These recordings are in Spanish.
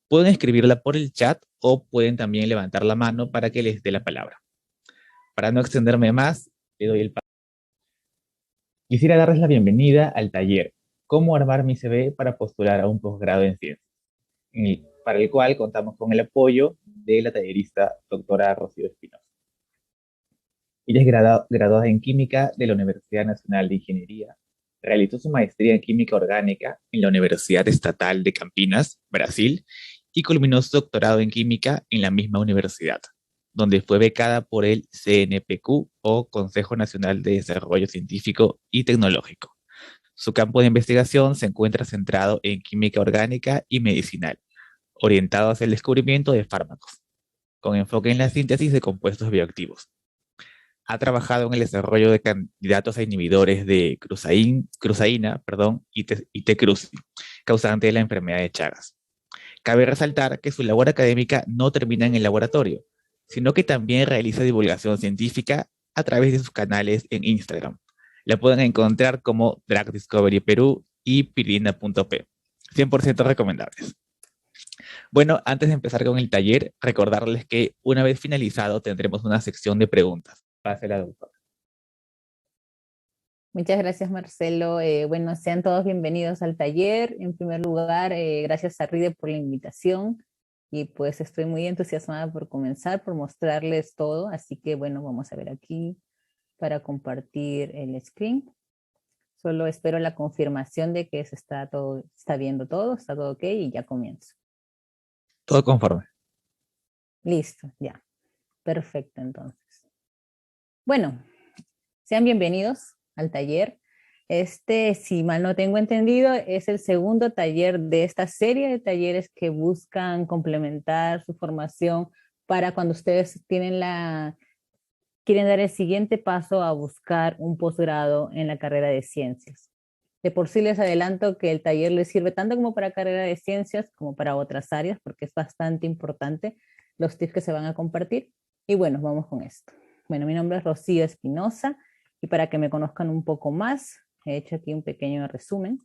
Pueden escribirla por el chat o pueden también levantar la mano para que les dé la palabra. Para no extenderme más, le doy el paso. Quisiera darles la bienvenida al taller Cómo armar mi CV para postular a un posgrado en ciencias, para el cual contamos con el apoyo de la tallerista doctora Rocío Espinosa. Ella es graduada en Química de la Universidad Nacional de Ingeniería. Realizó su maestría en Química Orgánica en la Universidad Estatal de Campinas, Brasil, y culminó su doctorado en Química en la misma universidad, donde fue becada por el CNPq o Consejo Nacional de Desarrollo Científico y Tecnológico. Su campo de investigación se encuentra centrado en química orgánica y medicinal, orientado hacia el descubrimiento de fármacos, con enfoque en la síntesis de compuestos bioactivos. Ha trabajado en el desarrollo de candidatos a inhibidores de cruzaína, y T-cruci, causante de la enfermedad de Chagas. Cabe resaltar que su labor académica no termina en el laboratorio, sino que también realiza divulgación científica a través de sus canales en Instagram. La pueden encontrar como Drug Discovery Perú y pirina.p. 100% recomendables. Bueno, antes de empezar con el taller, recordarles que una vez finalizado tendremos una sección de preguntas. Pase la doctora. Muchas gracias, Marcelo. Bueno, sean todos bienvenidos al taller. En primer lugar, gracias a Ride por la invitación. Y pues estoy muy entusiasmada por comenzar, por mostrarles todo. Así que bueno, vamos a ver aquí para compartir el screen. Solo espero la confirmación de que se está viendo todo, está todo ok y ya comienzo. Todo conforme. Listo, ya. Perfecto, entonces. Bueno, sean bienvenidos al taller. Si mal no tengo entendido, es el segundo taller de esta serie de talleres que buscan complementar su formación para cuando ustedes quieren dar el siguiente paso a buscar un posgrado en la carrera de ciencias. De por sí les adelanto que el taller les sirve tanto como para carrera de ciencias como para otras áreas, porque es bastante importante los tips que se van a compartir. Y bueno, vamos con esto. Bueno, mi nombre es Rocío Espinosa y para que me conozcan un poco más, he hecho aquí un pequeño resumen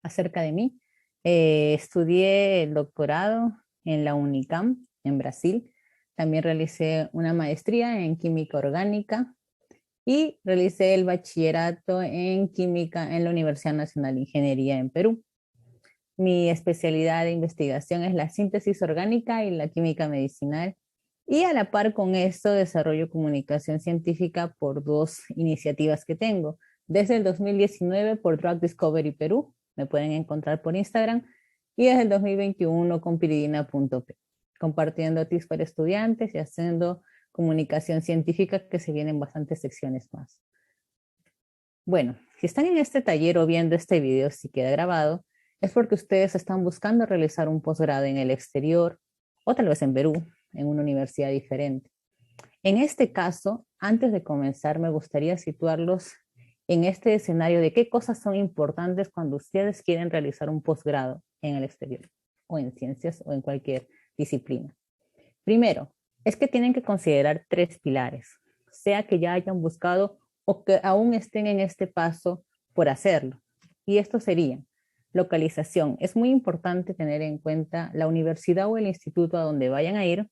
acerca de mí. Estudié el doctorado en la Unicam, en Brasil. También realicé una maestría en química orgánica y realicé el bachillerato en química en la Universidad Nacional de Ingeniería en Perú. Mi especialidad de investigación es la síntesis orgánica y la química medicinal. Y a la par con esto desarrollo comunicación científica por dos iniciativas que tengo. Desde el 2019 por Drug Discovery Perú, me pueden encontrar por Instagram, y desde el 2021 con piridina.p, compartiendo tips para estudiantes y haciendo comunicación científica, que se vienen bastantes secciones más. Bueno, si están en este taller o viendo este video, si queda grabado, es porque ustedes están buscando realizar un posgrado en el exterior o tal vez en Perú, en una universidad diferente. En este caso, antes de comenzar, me gustaría situarlos en este escenario de qué cosas son importantes cuando ustedes quieren realizar un posgrado en el exterior, o en ciencias, o en cualquier disciplina. Primero, es que tienen que considerar tres pilares, sea que ya hayan buscado o que aún estén en este paso por hacerlo. Y estos serían: localización. Es muy importante tener en cuenta la universidad o el instituto a donde vayan a ir,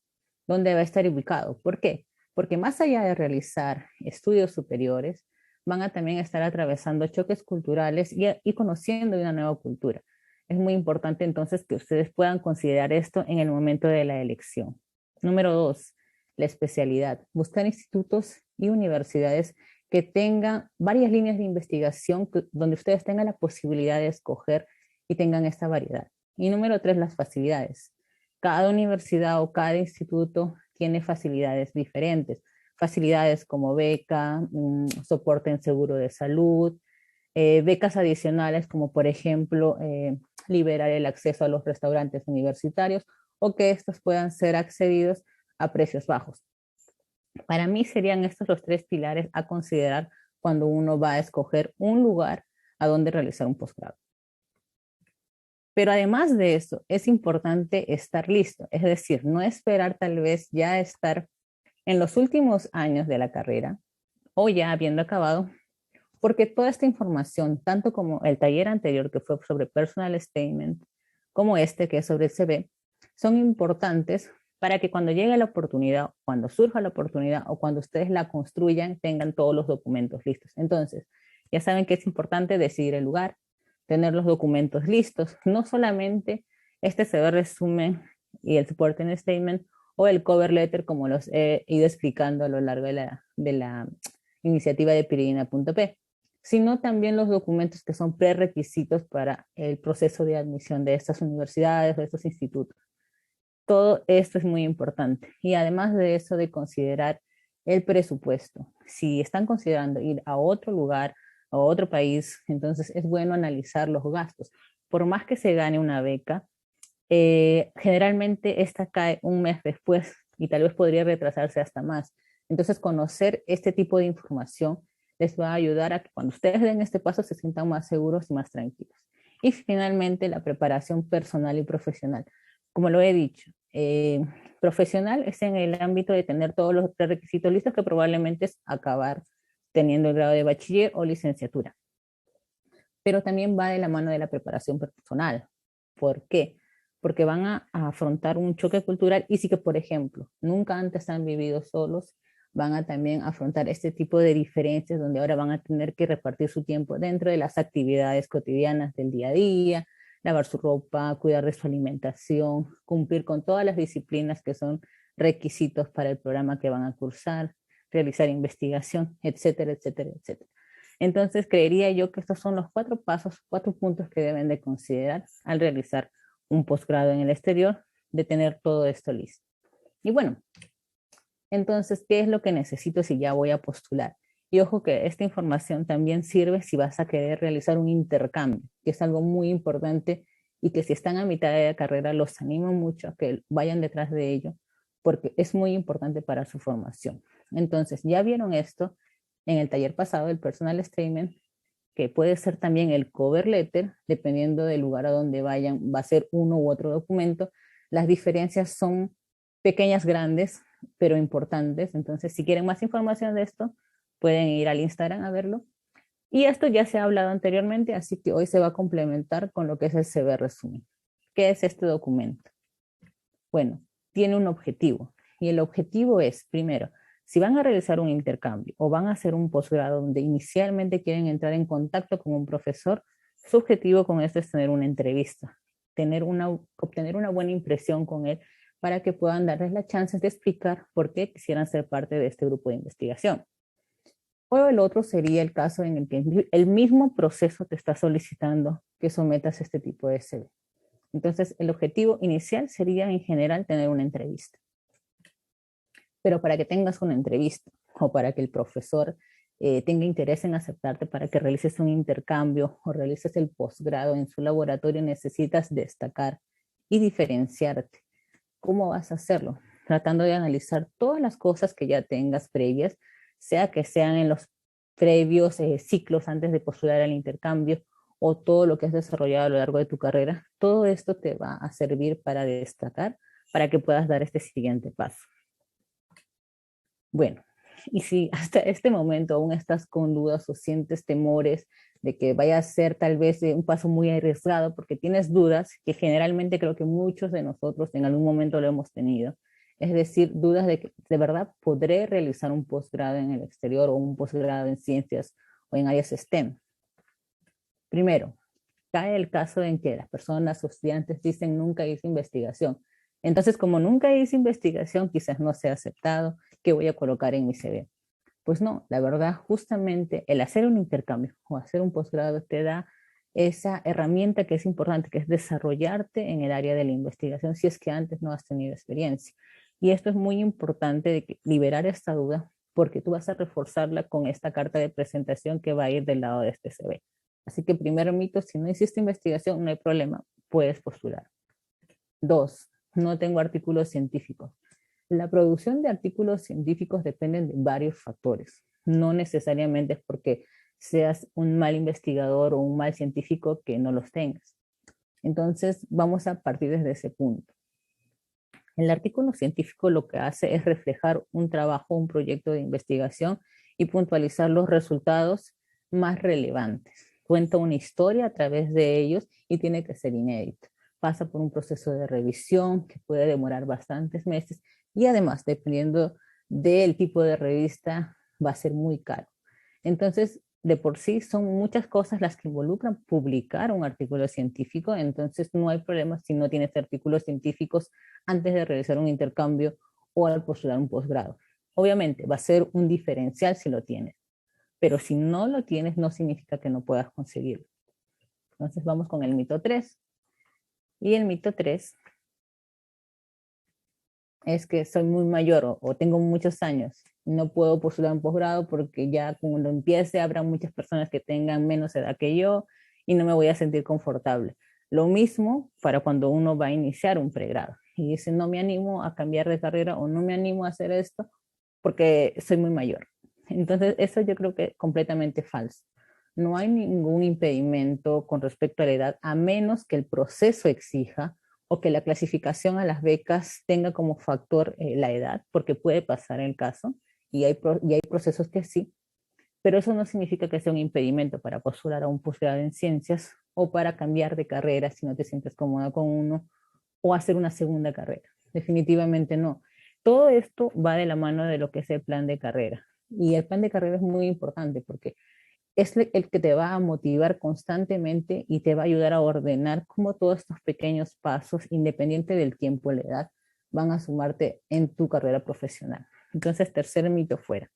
donde va a estar ubicado. ¿Por qué? Porque más allá de realizar estudios superiores, van a también estar atravesando choques culturales y conociendo de una nueva cultura. Es muy importante entonces que ustedes puedan considerar esto en el momento de la elección. Número 2, la especialidad. Buscar institutos y universidades que tengan varias líneas de investigación donde ustedes tengan la posibilidad de escoger y tengan esta variedad. Y número 3, las facilidades. Cada universidad o cada instituto tiene facilidades diferentes. Facilidades como beca, soporte en seguro de salud, becas adicionales como por ejemplo liberar el acceso a los restaurantes universitarios o que estos puedan ser accedidos a precios bajos. Para mí serían estos los tres pilares a considerar cuando uno va a escoger un lugar a donde realizar un posgrado. Pero además de eso, es importante estar listo, es decir, no esperar tal vez ya estar en los últimos años de la carrera o ya habiendo acabado, porque toda esta información, tanto como el taller anterior que fue sobre personal statement, como este que es sobre el CV, son importantes para que cuando llegue la oportunidad, cuando surja la oportunidad o cuando ustedes la construyan, tengan todos los documentos listos. Entonces, ya saben que es importante decidir el lugar, tener los documentos listos, no solamente este CV resumen y el supporting statement o el cover letter como los he ido explicando a lo largo de la iniciativa de Piridina.p, sino también los documentos que son prerequisitos para el proceso de admisión de estas universidades o de estos institutos. Todo esto es muy importante. Y además de eso, de considerar el presupuesto. Si están considerando ir a otro lugar, a otro país, entonces es bueno analizar los gastos. Por más que se gane una beca, generalmente esta cae un mes después y tal vez podría retrasarse hasta más. Entonces, conocer este tipo de información les va a ayudar a que cuando ustedes den este paso se sientan más seguros y más tranquilos. Y finalmente, la preparación personal y profesional. Como lo he dicho, profesional es en el ámbito de tener todos los requisitos listos, que probablemente es acabar teniendo el grado de bachiller o licenciatura. Pero también va de la mano de la preparación personal. ¿Por qué? Porque van a afrontar un choque cultural y sí que, por ejemplo, nunca antes han vivido solos, van a también afrontar este tipo de diferencias donde ahora van a tener que repartir su tiempo dentro de las actividades cotidianas del día a día, lavar su ropa, cuidar de su alimentación, cumplir con todas las disciplinas que son requisitos para el programa que van a cursar, realizar investigación, etcétera, etcétera, etcétera. Entonces, creería yo que estos son los 4 pasos, 4 puntos que deben de considerar al realizar un posgrado en el exterior, de tener todo esto listo. Y bueno, entonces, ¿qué es lo que necesito si ya voy a postular? Y ojo que esta información también sirve si vas a querer realizar un intercambio, que es algo muy importante y que si están a mitad de la carrera los animo mucho a que vayan detrás de ello, porque es muy importante para su formación. Entonces, ya vieron esto en el taller pasado, el personal statement, que puede ser también el cover letter, dependiendo del lugar a donde vayan, va a ser uno u otro documento. Las diferencias son pequeñas, grandes, pero importantes. Entonces, si quieren más información de esto, pueden ir al Instagram a verlo. Y esto ya se ha hablado anteriormente, así que hoy se va a complementar con lo que es el CV resumen. ¿Qué es este documento? Bueno, tiene un objetivo. Y el objetivo es, primero, si van a realizar un intercambio o van a hacer un posgrado donde inicialmente quieren entrar en contacto con un profesor, su objetivo con esto es tener una entrevista, obtener una buena impresión con él para que puedan darles la chance de explicar por qué quisieran ser parte de este grupo de investigación. O el otro sería el caso en el que el mismo proceso te está solicitando que sometas este tipo de CV. Entonces, el objetivo inicial sería en general tener una entrevista. Pero para que tengas una entrevista o para que el profesor tenga interés en aceptarte para que realices un intercambio o realices el posgrado en su laboratorio, necesitas destacar y diferenciarte. ¿Cómo vas a hacerlo? Tratando de analizar todas las cosas que ya tengas previas, sea que sean en los previos ciclos antes de postular al intercambio o todo lo que has desarrollado a lo largo de tu carrera. Todo esto te va a servir para destacar, para que puedas dar este siguiente paso. Bueno, y si hasta este momento aún estás con dudas o sientes temores de que vaya a ser tal vez un paso muy arriesgado porque tienes dudas, que generalmente creo que muchos de nosotros en algún momento lo hemos tenido, es decir, dudas de que de verdad podré realizar un posgrado en el exterior o un posgrado en ciencias o en áreas STEM. Primero, cae el caso en que las personas o estudiantes dicen nunca hice investigación. Entonces, como nunca hice investigación, quizás no sea aceptado, ¿qué voy a colocar en mi CV? Pues no, la verdad, justamente el hacer un intercambio o hacer un posgrado te da esa herramienta que es importante, que es desarrollarte en el área de la investigación si es que antes no has tenido experiencia. Y esto es muy importante de liberar esta duda porque tú vas a reforzarla con esta carta de presentación que va a ir del lado de este CV. Así que primer mito, si no hiciste investigación, no hay problema, puedes postular. 2, no tengo artículos científicos. La producción de artículos científicos depende de varios factores. No necesariamente es porque seas un mal investigador o un mal científico que no los tengas. Entonces, vamos a partir desde ese punto. El artículo científico lo que hace es reflejar un trabajo, un proyecto de investigación y puntualizar los resultados más relevantes. Cuenta una historia a través de ellos y tiene que ser inédito. pasa por un proceso de revisión que puede demorar bastantes meses y además, dependiendo del tipo de revista, va a ser muy caro. Entonces, de por sí son muchas cosas las que involucran publicar un artículo científico, entonces no hay problema si no tienes artículos científicos antes de realizar un intercambio o al postular un posgrado. Obviamente va a ser un diferencial si lo tienes, pero si no lo tienes no significa que no puedas conseguirlo. Entonces vamos con el mito 3. Y el mito 3 es que soy muy mayor o tengo muchos años. No puedo postular un posgrado porque ya cuando empiece habrá muchas personas que tengan menos edad que yo y no me voy a sentir confortable. Lo mismo para cuando uno va a iniciar un pregrado y dice no me animo a cambiar de carrera o no me animo a hacer esto porque soy muy mayor. Entonces eso yo creo que es completamente falso. No hay ningún impedimento con respecto a la edad a menos que el proceso exija o que la clasificación a las becas tenga como factor la edad, porque puede pasar el caso, y hay procesos que sí, pero eso no significa que sea un impedimento para postular a un posgrado en ciencias o para cambiar de carrera si no te sientes cómoda con uno o hacer una segunda carrera. Definitivamente no. Todo esto va de la mano de lo que es el plan de carrera. Y el plan de carrera es muy importante porque es el que te va a motivar constantemente y te va a ayudar a ordenar cómo todos estos pequeños pasos, independiente del tiempo y la edad, van a sumarte en tu carrera profesional. Entonces, tercer mito fuera.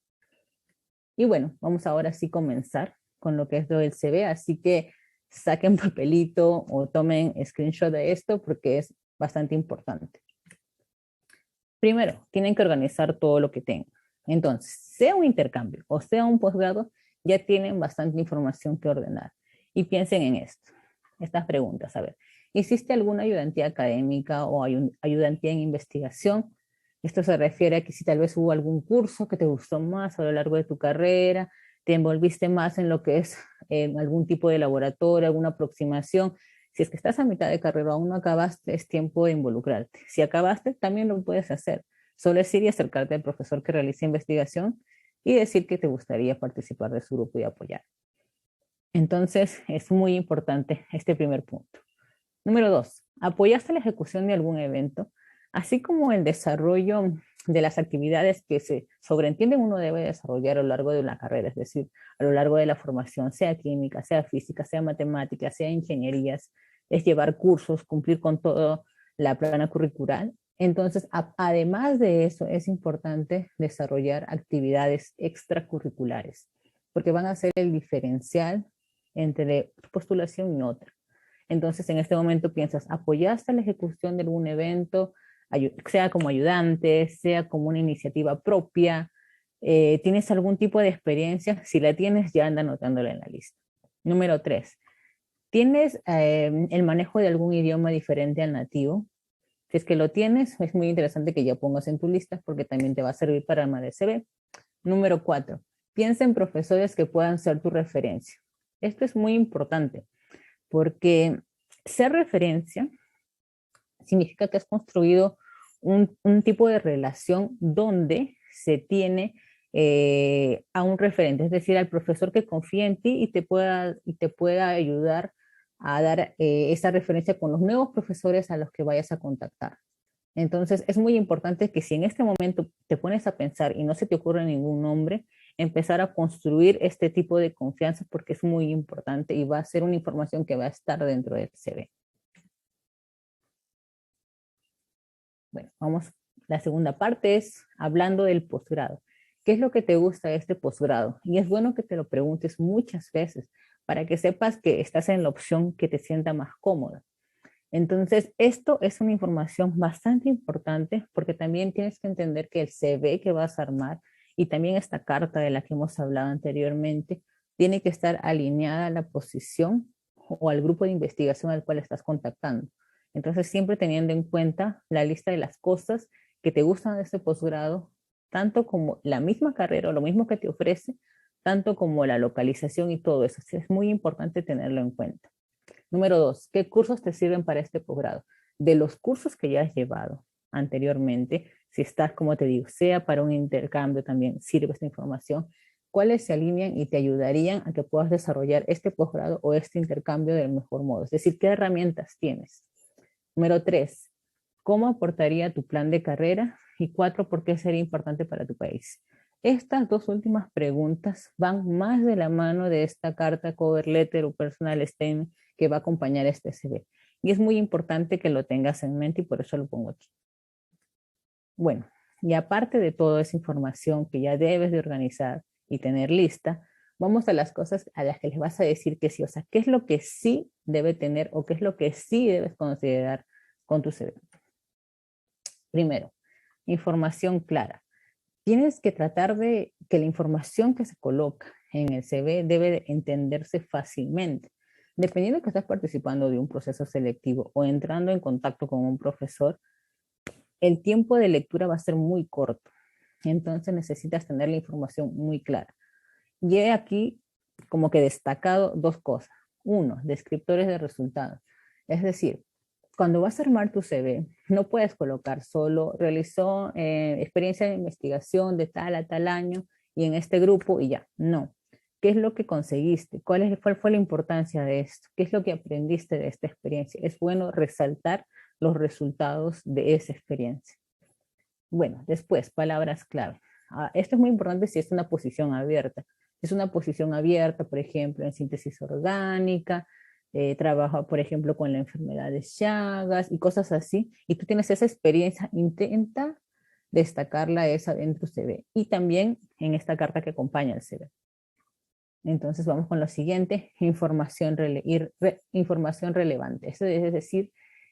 Y bueno, vamos ahora sí comenzar con lo que es lo del CV, así que saquen papelito o tomen screenshot de esto porque es bastante importante. Primero, tienen que organizar todo lo que tengan. Entonces, sea un intercambio o sea un posgrado, ya tienen bastante información que ordenar. Y piensen en esto, estas preguntas. A ver, ¿hiciste alguna ayudantía académica o ayudantía en investigación? Esto se refiere a que si tal vez hubo algún curso que te gustó más a lo largo de tu carrera, te envolviste más en lo que es algún tipo de laboratorio, alguna aproximación. Si es que estás a mitad de carrera, aún no acabaste, es tiempo de involucrarte. Si acabaste, también lo puedes hacer. Solo es ir y acercarte al profesor que realiza investigación y decir que te gustaría participar de su grupo y apoyar. Entonces, es muy importante este primer punto. Número 2, apoyaste la ejecución de algún evento, así como el desarrollo de las actividades que se sobreentienden uno debe desarrollar a lo largo de una carrera, es decir, a lo largo de la formación, sea química, sea física, sea matemática, sea ingenierías, es llevar cursos, cumplir con toda la plana curricular. Entonces, además de eso, es importante desarrollar actividades extracurriculares, porque van a ser el diferencial entre tu postulación y otra. Entonces, en este momento piensas, ¿apoyaste la ejecución de algún evento, sea como ayudante, sea como una iniciativa propia? ¿Tienes algún tipo de experiencia? Si la tienes, ya anda anotándola en la lista. Número 3, ¿tienes el manejo de algún idioma diferente al nativo? Si es que lo tienes, es muy interesante que ya pongas en tu lista porque también te va a servir para el MADCB. Número 4, piensa en profesores que puedan ser tu referencia. Esto es muy importante porque ser referencia significa que has construido un tipo de relación donde se tiene a un referente, es decir, al profesor que confía en ti y te pueda ayudar a dar esa referencia con los nuevos profesores a los que vayas a contactar. Entonces, es muy importante que si en este momento te pones a pensar y no se te ocurre ningún nombre, empezar a construir este tipo de confianza porque es muy importante y va a ser una información que va a estar dentro del CV. Bueno, vamos, la segunda parte es hablando del posgrado. ¿Qué es lo que te gusta de este posgrado? Y es bueno que te lo preguntes muchas veces para que sepas que estás en la opción que te sienta más cómoda. Entonces, esto es una información bastante importante porque también tienes que entender que el CV que vas a armar y también esta carta de la que hemos hablado anteriormente tiene que estar alineada a la posición o al grupo de investigación al cual estás contactando. Entonces, siempre teniendo en cuenta la lista de las cosas que te gustan de este posgrado, tanto como la misma carrera o lo mismo que te ofrece, tanto como la localización y todo eso. Es muy importante tenerlo en cuenta. Número 2, ¿qué cursos te sirven para este posgrado? De los cursos que ya has llevado anteriormente, si estás, como te digo, sea para un intercambio también sirve esta información, ¿cuáles se alinean y te ayudarían a que puedas desarrollar este posgrado o este intercambio del mejor modo? Es decir, ¿qué herramientas tienes? Número 3, ¿cómo aportaría tu plan de carrera? Y 4, ¿por qué sería importante para tu país? Estas dos últimas preguntas van más de la mano de esta carta cover letter o personal statement que va a acompañar este CV. Y es muy importante que lo tengas en mente y por eso lo pongo aquí. Bueno, y aparte de toda esa información que ya debes de organizar y tener lista, vamos a las cosas a las que les vas a decir que sí. O sea, ¿qué es lo que sí debe tener o qué es lo que sí debes considerar con tu CV? Primero, información clara. Tienes que tratar de que la información que se coloca en el CV debe de entenderse fácilmente. Dependiendo de que estás participando de un proceso selectivo o entrando en contacto con un profesor, el tiempo de lectura va a ser muy corto. Entonces necesitas tener la información muy clara. Y he aquí como que destacado dos cosas. Uno, descriptores de resultados. Es decir, cuando vas a armar tu CV, no puedes colocar solo realizó experiencia de investigación de tal a tal año y en este grupo y ya. No. ¿Qué es lo que conseguiste? ¿Cuál fue la importancia de esto? ¿Qué es lo que aprendiste de esta experiencia? Es bueno resaltar los resultados de esa experiencia. Bueno, después, palabras clave. Esto es muy importante si es una posición abierta. Es una posición abierta, por ejemplo, en síntesis orgánica, trabaja, por ejemplo, con la enfermedad de Chagas y cosas así, y tú tienes esa experiencia, intenta destacarla esa en tu CV y también en esta carta que acompaña el CV. Entonces vamos con lo siguiente, información relevante. Eso es decir,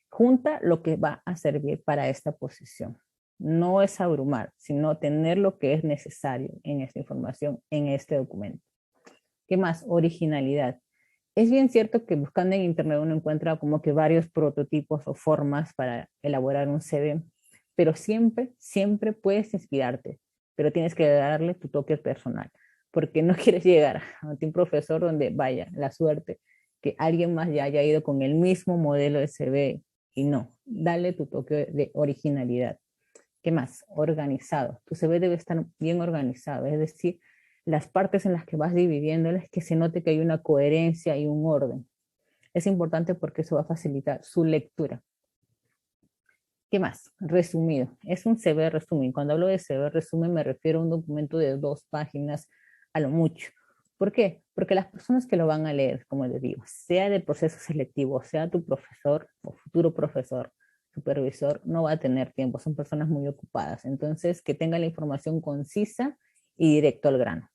junta lo que va a servir para esta posición. No es abrumar, sino tener lo que es necesario en esta información, en este documento. ¿Qué más? Originalidad. Es bien cierto que buscando en internet uno encuentra como que varios prototipos o formas para elaborar un CV, pero siempre puedes inspirarte, pero tienes que darle tu toque personal, porque no quieres llegar a un profesor donde vaya la suerte que alguien más ya haya ido con el mismo modelo de CV y no, dale tu toque de originalidad. ¿Qué más? Organizado. Tu CV debe estar bien organizado, es decir, las partes en las que vas dividiéndolas, que se note que hay una coherencia y un orden. Es importante porque eso va a facilitar su lectura. ¿Qué más? Resumido. Es un CV resumen. Cuando hablo de CV resumen me refiero a un documento de 2 páginas a lo mucho. ¿Por qué? Porque las personas que lo van a leer, como les digo, sea del proceso selectivo, sea tu profesor o futuro profesor, supervisor, no va a tener tiempo. Son personas muy ocupadas. Entonces, que tenga la información concisa y directo al grano.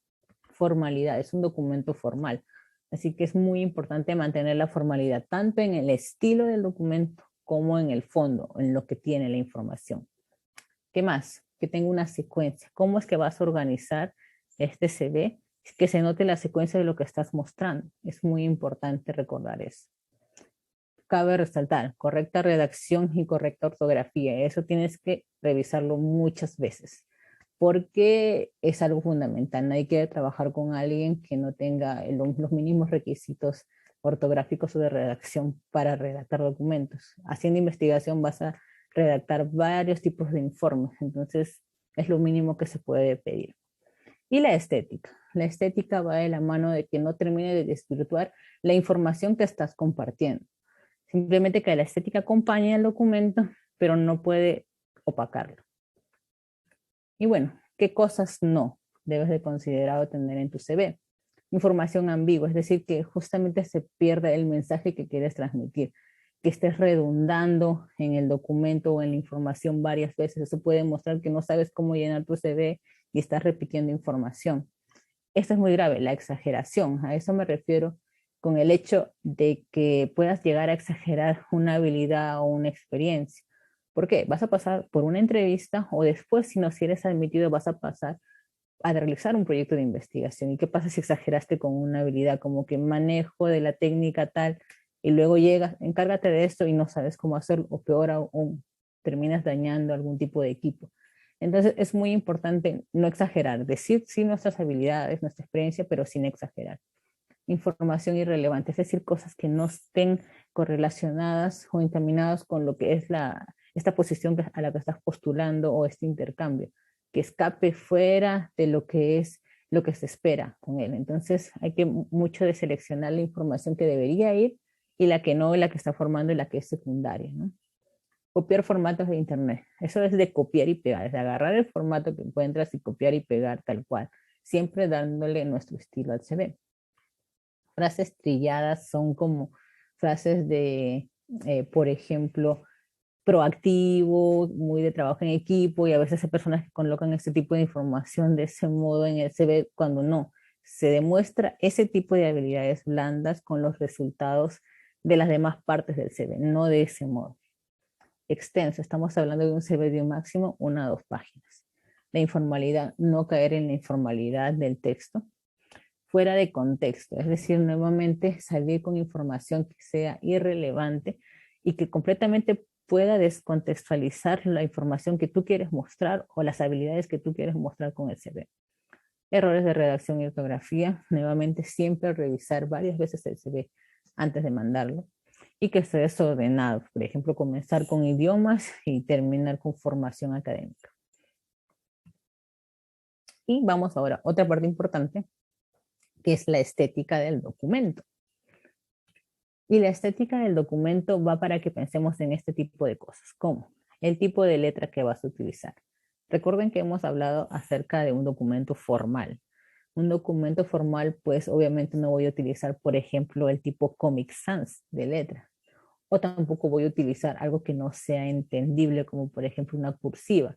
Formalidad. Es un documento formal. Así que es muy importante mantener la formalidad, tanto en el estilo del documento como en el fondo, en lo que tiene la información. ¿Qué más? Que tenga una secuencia. ¿Cómo es que vas a organizar este CV? Que se note la secuencia de lo que estás mostrando. Es muy importante recordar eso. Cabe resaltar, correcta redacción y correcta ortografía. Eso tienes que revisarlo muchas veces, porque es algo fundamental. Nadie quiere trabajar con alguien que no tenga los mínimos requisitos ortográficos o de redacción para redactar documentos. Haciendo investigación vas a redactar varios tipos de informes, entonces es lo mínimo que se puede pedir. Y la estética. La estética va de la mano de que no termine de desvirtuar la información que estás compartiendo. Simplemente que la estética acompañe el documento, pero no puede opacarlo. Y bueno, ¿qué cosas no debes de considerar o tener en tu CV? Información ambigua, es decir, que justamente se pierda el mensaje que quieres transmitir, que estés redundando en el documento o en la información varias veces. Eso puede mostrar que no sabes cómo llenar tu CV y estás repitiendo información. Esto es muy grave, la exageración. A eso me refiero con el hecho de que puedas llegar a exagerar una habilidad o una experiencia. ¿Por qué? Vas a pasar por una entrevista o después, si no si eres admitido, vas a pasar a realizar un proyecto de investigación. ¿Y qué pasa si exageraste con una habilidad como que manejo de la técnica tal y luego llegas, encárgate de esto y no sabes cómo hacerlo o peor aún, terminas dañando algún tipo de equipo? Entonces es muy importante no exagerar, decir sí nuestras habilidades, nuestra experiencia, pero sin exagerar. Información irrelevante, es decir, cosas que no estén correlacionadas o encaminadas con lo que es esta posición a la que estás postulando o este intercambio, que escape fuera de lo que es lo que se espera con él. Entonces hay que mucho de seleccionar la información que debería ir y la que no, y la que está formando y la que es secundaria, ¿no? Copiar formatos de internet. Eso es de copiar y pegar, es de agarrar el formato que encuentras y copiar y pegar tal cual, siempre dándole nuestro estilo al CV. Frases trilladas son como frases de, por ejemplo, proactivo, muy de trabajo en equipo, y a veces hay personas que colocan este tipo de información de ese modo en el CV cuando no. Se demuestra ese tipo de habilidades blandas con los resultados de las demás partes del CV, no de ese modo. Extenso, estamos hablando de un CV de un máximo 1 a 2 páginas. La informalidad, no caer en la informalidad del texto. Fuera de contexto, es decir, nuevamente salir con información que sea irrelevante y que completamente pueda descontextualizar la información que tú quieres mostrar o las habilidades que tú quieres mostrar con el CV. Errores de redacción y ortografía, nuevamente siempre revisar varias veces el CV antes de mandarlo y que esté desordenado, por ejemplo, comenzar con idiomas y terminar con formación académica. Y vamos ahora a otra parte importante, que es la estética del documento. Y la estética del documento va para que pensemos en este tipo de cosas, como el tipo de letra que vas a utilizar. Recuerden que hemos hablado acerca de un documento formal. Un documento formal, pues obviamente no voy a utilizar, por ejemplo, el tipo Comic Sans de letra. O tampoco voy a utilizar algo que no sea entendible, como por ejemplo una cursiva.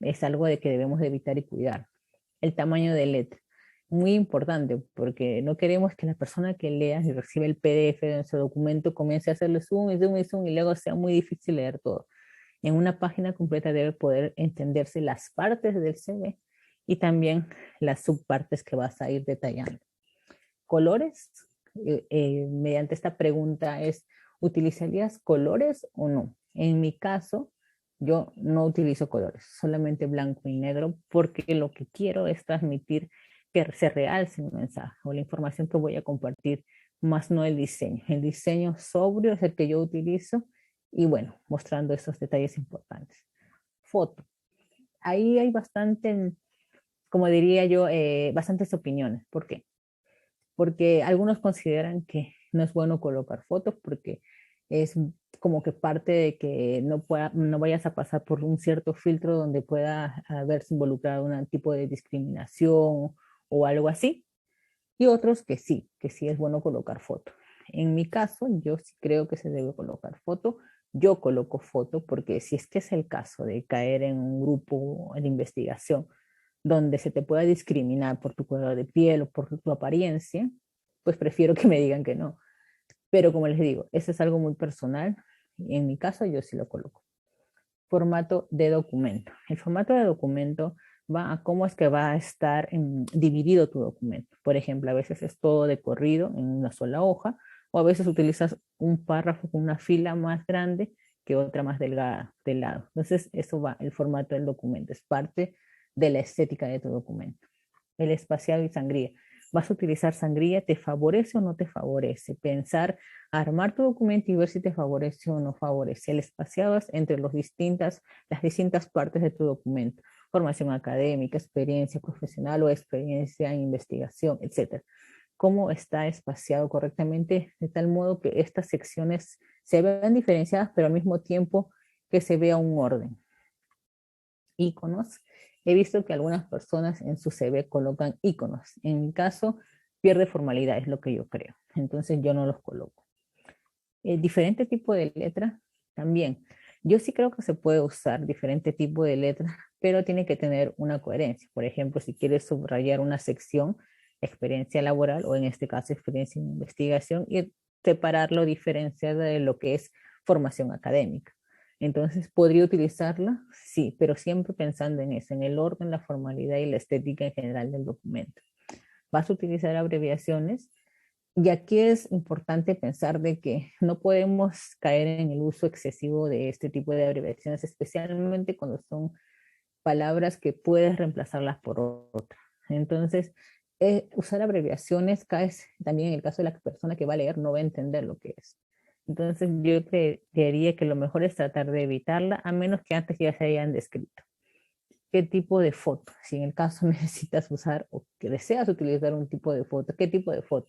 Es algo de que debemos de evitar y cuidar. El tamaño de letra. Muy importante, porque no queremos que la persona que lea y recibe el PDF de nuestro documento comience a hacerle zoom y zoom y zoom y luego sea muy difícil leer todo. En una página completa debe poder entenderse las partes del CV y también las subpartes que vas a ir detallando. Colores, mediante esta pregunta es, ¿utilizarías colores o no? En mi caso, yo no utilizo colores, solamente blanco y negro, porque lo que quiero es transmitir que se realce el mensaje o la información que voy a compartir, más no el diseño. El diseño sobrio es el que yo utilizo y bueno, mostrando esos detalles importantes. Foto. Ahí hay bastante, como diría yo, bastantes opiniones. ¿Por qué? Porque algunos consideran que no es bueno colocar fotos porque es como que parte de que no vayas a pasar por un cierto filtro donde pueda haberse involucrado un tipo de discriminación o algo así. Y otros que sí es bueno colocar foto. En mi caso, yo sí creo que se debe colocar foto. Yo coloco foto porque si es que es el caso de caer en un grupo de investigación donde se te pueda discriminar por tu color de piel o por tu apariencia, pues prefiero que me digan que no. Pero como les digo, eso es algo muy personal. En mi caso, yo sí lo coloco. Formato de documento. El formato de documento va a cómo es que va a estar dividido tu documento. Por ejemplo, a veces es todo de corrido en una sola hoja, o a veces utilizas un párrafo con una fila más grande que otra más delgada del lado. Entonces, eso va, el formato del documento, es parte de la estética de tu documento. El espaciado y sangría. ¿Vas a utilizar sangría? ¿Te favorece o no te favorece? Pensar, armar tu documento y ver si te favorece o no favorece. El espaciado es entre las distintas partes de tu documento. Formación académica, experiencia profesional o experiencia en investigación, etc. ¿Cómo está espaciado correctamente? De tal modo que estas secciones se vean diferenciadas, pero al mismo tiempo que se vea un orden. Iconos. He visto que algunas personas en su CV colocan iconos. En mi caso, pierde formalidad, es lo que yo creo. Entonces yo no los coloco. Diferente tipo de letra, también. Yo sí creo que se puede usar diferente tipo de letra, pero tiene que tener una coherencia. Por ejemplo, si quieres subrayar una sección, experiencia laboral, o en este caso, experiencia en investigación, y separarlo diferenciado de lo que es formación académica. Entonces, ¿podría utilizarla? Sí, pero siempre pensando en eso, en el orden, la formalidad y la estética en general del documento. ¿Vas a utilizar abreviaciones? Y aquí es importante pensar de que no podemos caer en el uso excesivo de este tipo de abreviaciones, especialmente cuando son palabras que puedes reemplazarlas por otras. Entonces, usar abreviaciones cae también en el caso de la persona que va a leer no va a entender lo que es. Entonces, yo creería que lo mejor es tratar de evitarla, a menos que antes ya se hayan descrito. ¿Qué tipo de foto? Si en el caso necesitas usar o que deseas utilizar un tipo de foto, ¿qué tipo de foto?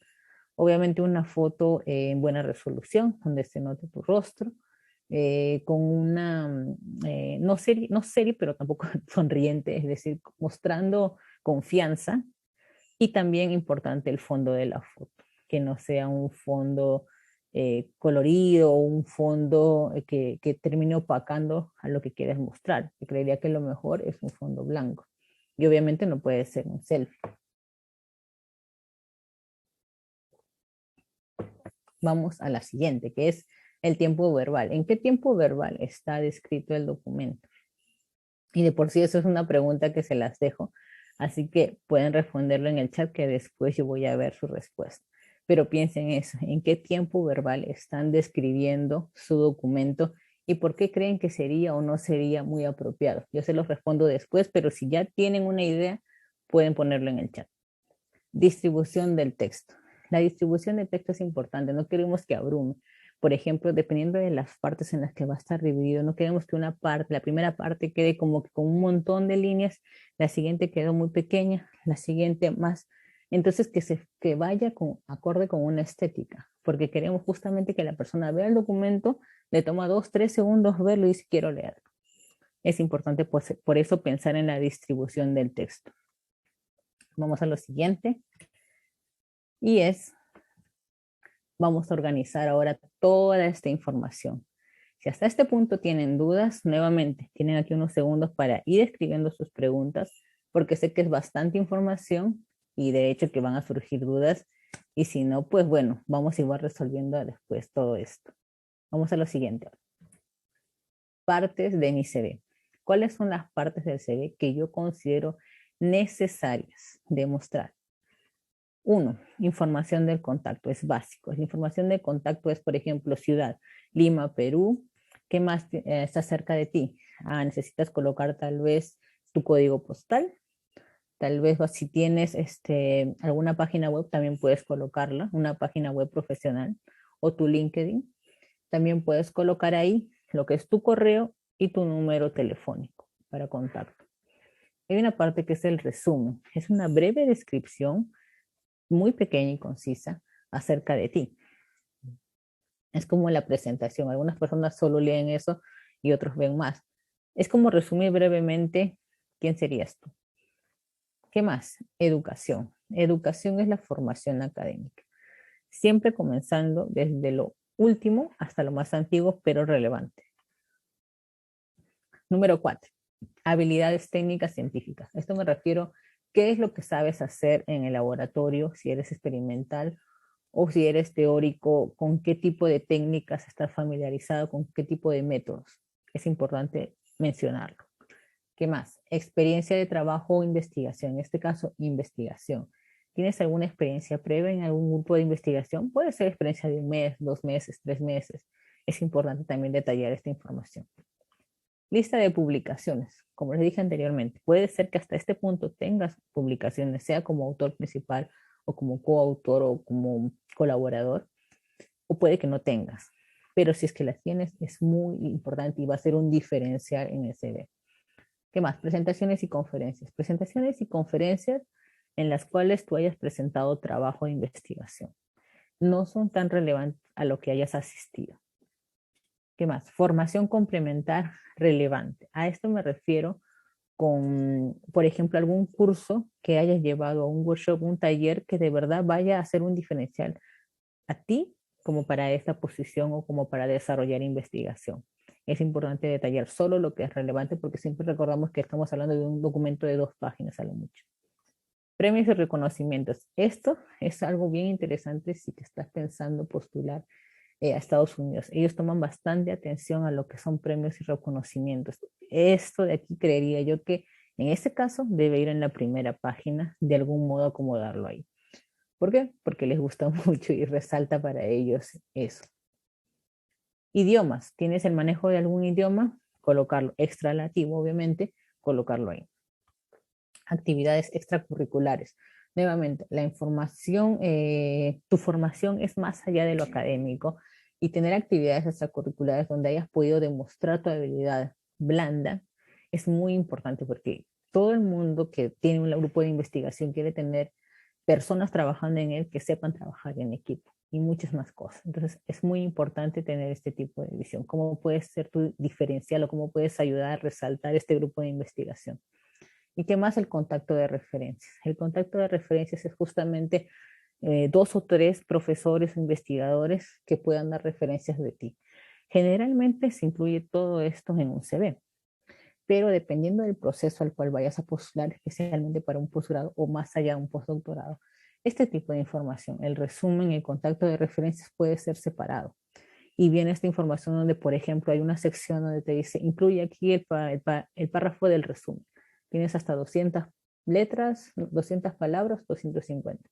Obviamente una foto en buena resolución, donde se note tu rostro, con una, no serie, pero tampoco sonriente, es decir, mostrando confianza. Y también importante el fondo de la foto, que no sea un fondo colorido o un fondo que termine opacando a lo que quieres mostrar. Yo creería que lo mejor es un fondo blanco. Y obviamente no puede ser un selfie. Vamos a la siguiente, que es el tiempo verbal. ¿En qué tiempo verbal está descrito el documento? Y de por sí eso es una pregunta que se las dejo, así que pueden responderlo en el chat que después yo voy a ver su respuesta. Pero piensen eso, ¿en qué tiempo verbal están describiendo su documento y por qué creen que sería o no sería muy apropiado? Yo se los respondo después, pero si ya tienen una idea, pueden ponerlo en el chat. Distribución del texto. La distribución del texto es importante, no queremos que abrume. Por ejemplo, dependiendo de las partes en las que va a estar dividido, no queremos que una parte, la primera parte quede como que con un montón de líneas, la siguiente quedó muy pequeña, la siguiente más. Entonces, que vaya acorde con una estética, porque queremos justamente que la persona vea el documento, le toma 2, 3 segundos verlo y dice quiero leer. Es importante por eso pensar en la distribución del texto. Vamos a lo siguiente. Y vamos a organizar ahora toda esta información. Si hasta este punto tienen dudas, nuevamente, tienen aquí unos segundos para ir escribiendo sus preguntas, porque sé que es bastante información y de hecho que van a surgir dudas. Y si no, pues bueno, vamos a ir resolviendo después todo esto. Vamos a lo siguiente. Partes de mi CV. ¿Cuáles son las partes del CV que yo considero necesarias de mostrar? Uno, información del contacto, es básico. La información del contacto es, por ejemplo, ciudad, Lima, Perú. ¿Qué más está cerca de ti? Necesitas colocar tal vez tu código postal. Tal vez si tienes alguna página web, también puedes colocarla, una página web profesional o tu LinkedIn. También puedes colocar ahí lo que es tu correo y tu número telefónico para contacto. Hay una parte que es el resumen. Es una breve descripción muy pequeña y concisa acerca de ti. Es como la presentación. Algunas personas solo leen eso y otros ven más. Es como resumir brevemente quién serías tú. ¿Qué más? Educación. Educación es la formación académica. Siempre comenzando desde lo último hasta lo más antiguo, pero relevante. Número 4. Habilidades técnicas científicas. Esto me refiero, ¿qué es lo que sabes hacer en el laboratorio si eres experimental o si eres teórico, con qué tipo de técnicas estás familiarizado, con qué tipo de métodos? Es importante mencionarlo. ¿Qué más? Experiencia de trabajo o investigación. En este caso, investigación. ¿Tienes alguna experiencia previa en algún grupo de investigación? Puede ser experiencia de 1 mes, 2 meses, 3 meses. Es importante también detallar esta información. Lista de publicaciones. Como les dije anteriormente, puede ser que hasta este punto tengas publicaciones, sea como autor principal o como coautor o como colaborador, o puede que no tengas. Pero si es que las tienes, es muy importante y va a ser un diferencial en el CV. ¿Qué más? Presentaciones y conferencias. Presentaciones y conferencias en las cuales tú hayas presentado trabajo de investigación. No son tan relevantes a lo que hayas asistido. ¿Qué más? Formación complementar relevante. A esto me refiero con, por ejemplo, algún curso que hayas llevado, un workshop, un taller que de verdad vaya a ser un diferencial a ti como para esta posición o como para desarrollar investigación. Es importante detallar solo lo que es relevante porque siempre recordamos que estamos hablando de un documento de 2 páginas a lo mucho. Premios y reconocimientos. Esto es algo bien interesante si te estás pensando postular a Estados Unidos. Ellos toman bastante atención a lo que son premios y reconocimientos. Esto de aquí creería yo que en este caso debe ir en la primera página, de algún modo acomodarlo ahí. ¿Por qué? Porque les gusta mucho y resalta para ellos eso. Idiomas. ¿Tienes el manejo de algún idioma? Colocarlo extralativo, obviamente, colocarlo ahí. Actividades extracurriculares. Nuevamente, la información, tu formación es más allá de lo académico y tener actividades extracurriculares donde hayas podido demostrar tu habilidad blanda es muy importante porque todo el mundo que tiene un grupo de investigación quiere tener personas trabajando en él que sepan trabajar en equipo. y muchas más cosas. Entonces, es muy importante tener este tipo de visión. ¿Cómo puedes ser tu diferencial o cómo puedes ayudar a resaltar este grupo de investigación? ¿Y qué más? El contacto de referencias. El contacto de referencias es justamente 2 o 3 profesores o investigadores que puedan dar referencias de ti. Generalmente se incluye todo esto en un CV, pero dependiendo del proceso al cual vayas a postular, especialmente para un posgrado o más allá de un postdoctorado, este tipo de información, el resumen, el contacto de referencias puede ser separado. Y viene esta información donde, por ejemplo, hay una sección donde te dice, incluye aquí el párrafo del resumen. Tienes hasta 200 letras, 200 palabras, 250.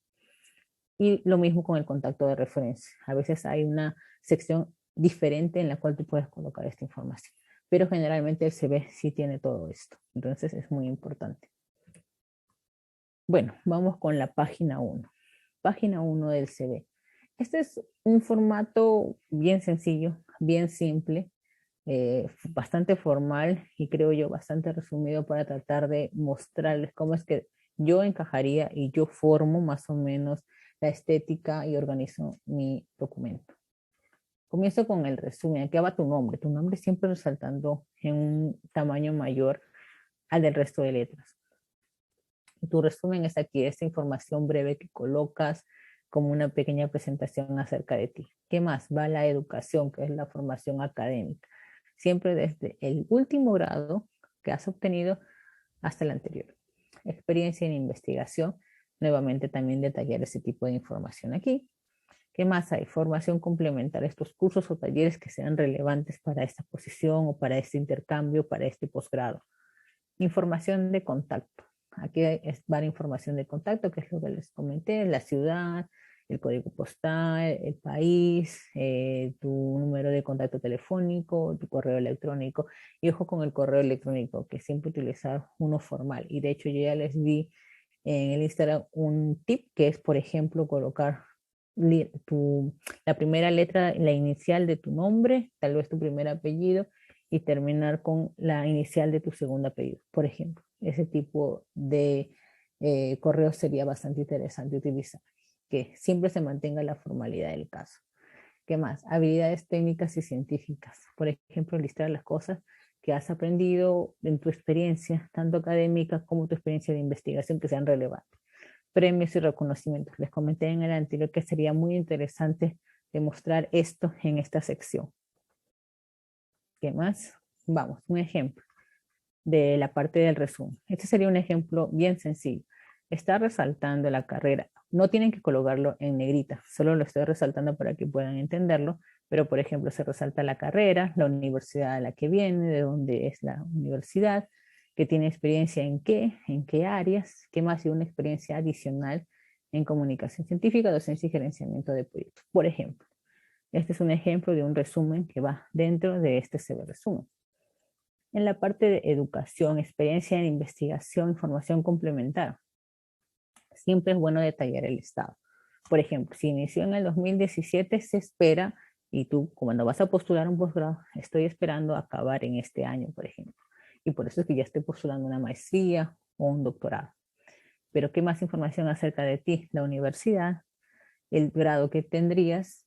Y lo mismo con el contacto de referencia. A veces hay una sección diferente en la cual tú puedes colocar esta información. Pero generalmente el CV sí tiene todo esto. Entonces es muy importante. Bueno, vamos con la página 1. Página 1 del CV. Este es un formato bien sencillo, bien simple, bastante formal y creo yo bastante resumido para tratar de mostrarles cómo es que yo encajaría y yo formo más o menos la estética y organizo mi documento. Comienzo con el resumen. Aquí va tu nombre siempre resaltando en un tamaño mayor al del resto de letras. Tu resumen es aquí, esta información breve que colocas como una pequeña presentación acerca de ti. ¿Qué más? Va la educación, que es la formación académica. Siempre desde el último grado que has obtenido hasta el anterior. Experiencia en investigación. Nuevamente también detallar ese tipo de información aquí. ¿Qué más hay? Formación complementaria, estos cursos o talleres que sean relevantes para esta posición o para este intercambio, para este posgrado. Información de contacto. Aquí va la información de contacto, que es lo que les comenté, la ciudad, el código postal, el país, tu número de contacto telefónico, tu correo electrónico. Y ojo con el correo electrónico, que siempre utilizar uno formal. Y de hecho yo ya les di en el Instagram un tip, que es, por ejemplo, colocar la primera letra, la inicial de tu nombre, tal vez tu primer apellido, y terminar con la inicial de tu segundo apellido, por ejemplo. Ese tipo de correo sería bastante interesante utilizar, que siempre se mantenga la formalidad del caso. ¿Qué más? Habilidades técnicas y científicas. Por ejemplo, listar las cosas que has aprendido en tu experiencia, tanto académica como tu experiencia de investigación, que sean relevantes. Premios y reconocimientos. Les comenté en el anterior que sería muy interesante demostrar esto en esta sección. ¿Qué más? Vamos, un ejemplo de la parte del resumen. Este sería un ejemplo bien sencillo. Está resaltando la carrera. No tienen que colocarlo en negrita, solo lo estoy resaltando para que puedan entenderlo, pero por ejemplo se resalta la carrera, la universidad a la que viene, de dónde es la universidad, que tiene experiencia en qué áreas, qué más y una experiencia adicional en comunicación científica, docencia y gerenciamiento de proyectos. Por ejemplo, este es un ejemplo de un resumen que va dentro de este CV resumen. En la parte de educación, experiencia en investigación, información complementaria, siempre es bueno detallar el estado. Por ejemplo, si inició en el 2017, se espera, y tú cuando vas a postular un posgrado, estoy esperando acabar en este año, por ejemplo. Y por eso es que ya estoy postulando una maestría o un doctorado. Pero ¿qué más información acerca de ti? La universidad, el grado que tendrías,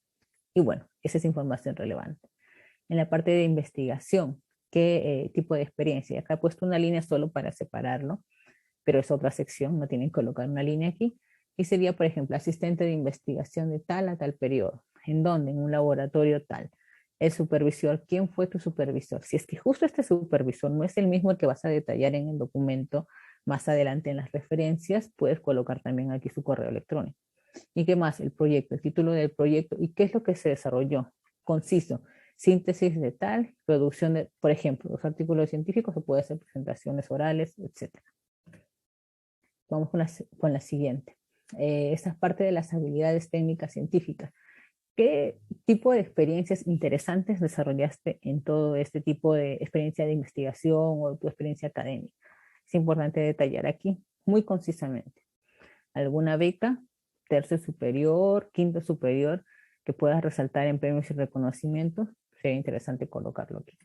y bueno, esa es información relevante. En la parte de investigación, qué tipo de experiencia. Acá he puesto una línea solo para separarlo, pero es otra sección, no tienen que colocar una línea aquí. Y sería, por ejemplo, asistente de investigación de tal a tal periodo. ¿En dónde? En un laboratorio tal. El supervisor, ¿quién fue tu supervisor? Si es que justo este supervisor no es el mismo el que vas a detallar en el documento, más adelante en las referencias, puedes colocar también aquí su correo electrónico. ¿Y qué más? El proyecto, el título del proyecto y qué es lo que se desarrolló. Conciso, síntesis de tal, producción de, por ejemplo, los artículos científicos o puede ser presentaciones orales, etc. Vamos con la siguiente. Esta es parte de las habilidades técnicas científicas. ¿Qué tipo de experiencias interesantes desarrollaste en todo este tipo de experiencia de investigación o tu experiencia académica? Es importante detallar aquí muy concisamente. ¿Alguna beca, tercio superior, quinto superior, que puedas resaltar en premios y reconocimientos? Sería interesante colocarlo aquí.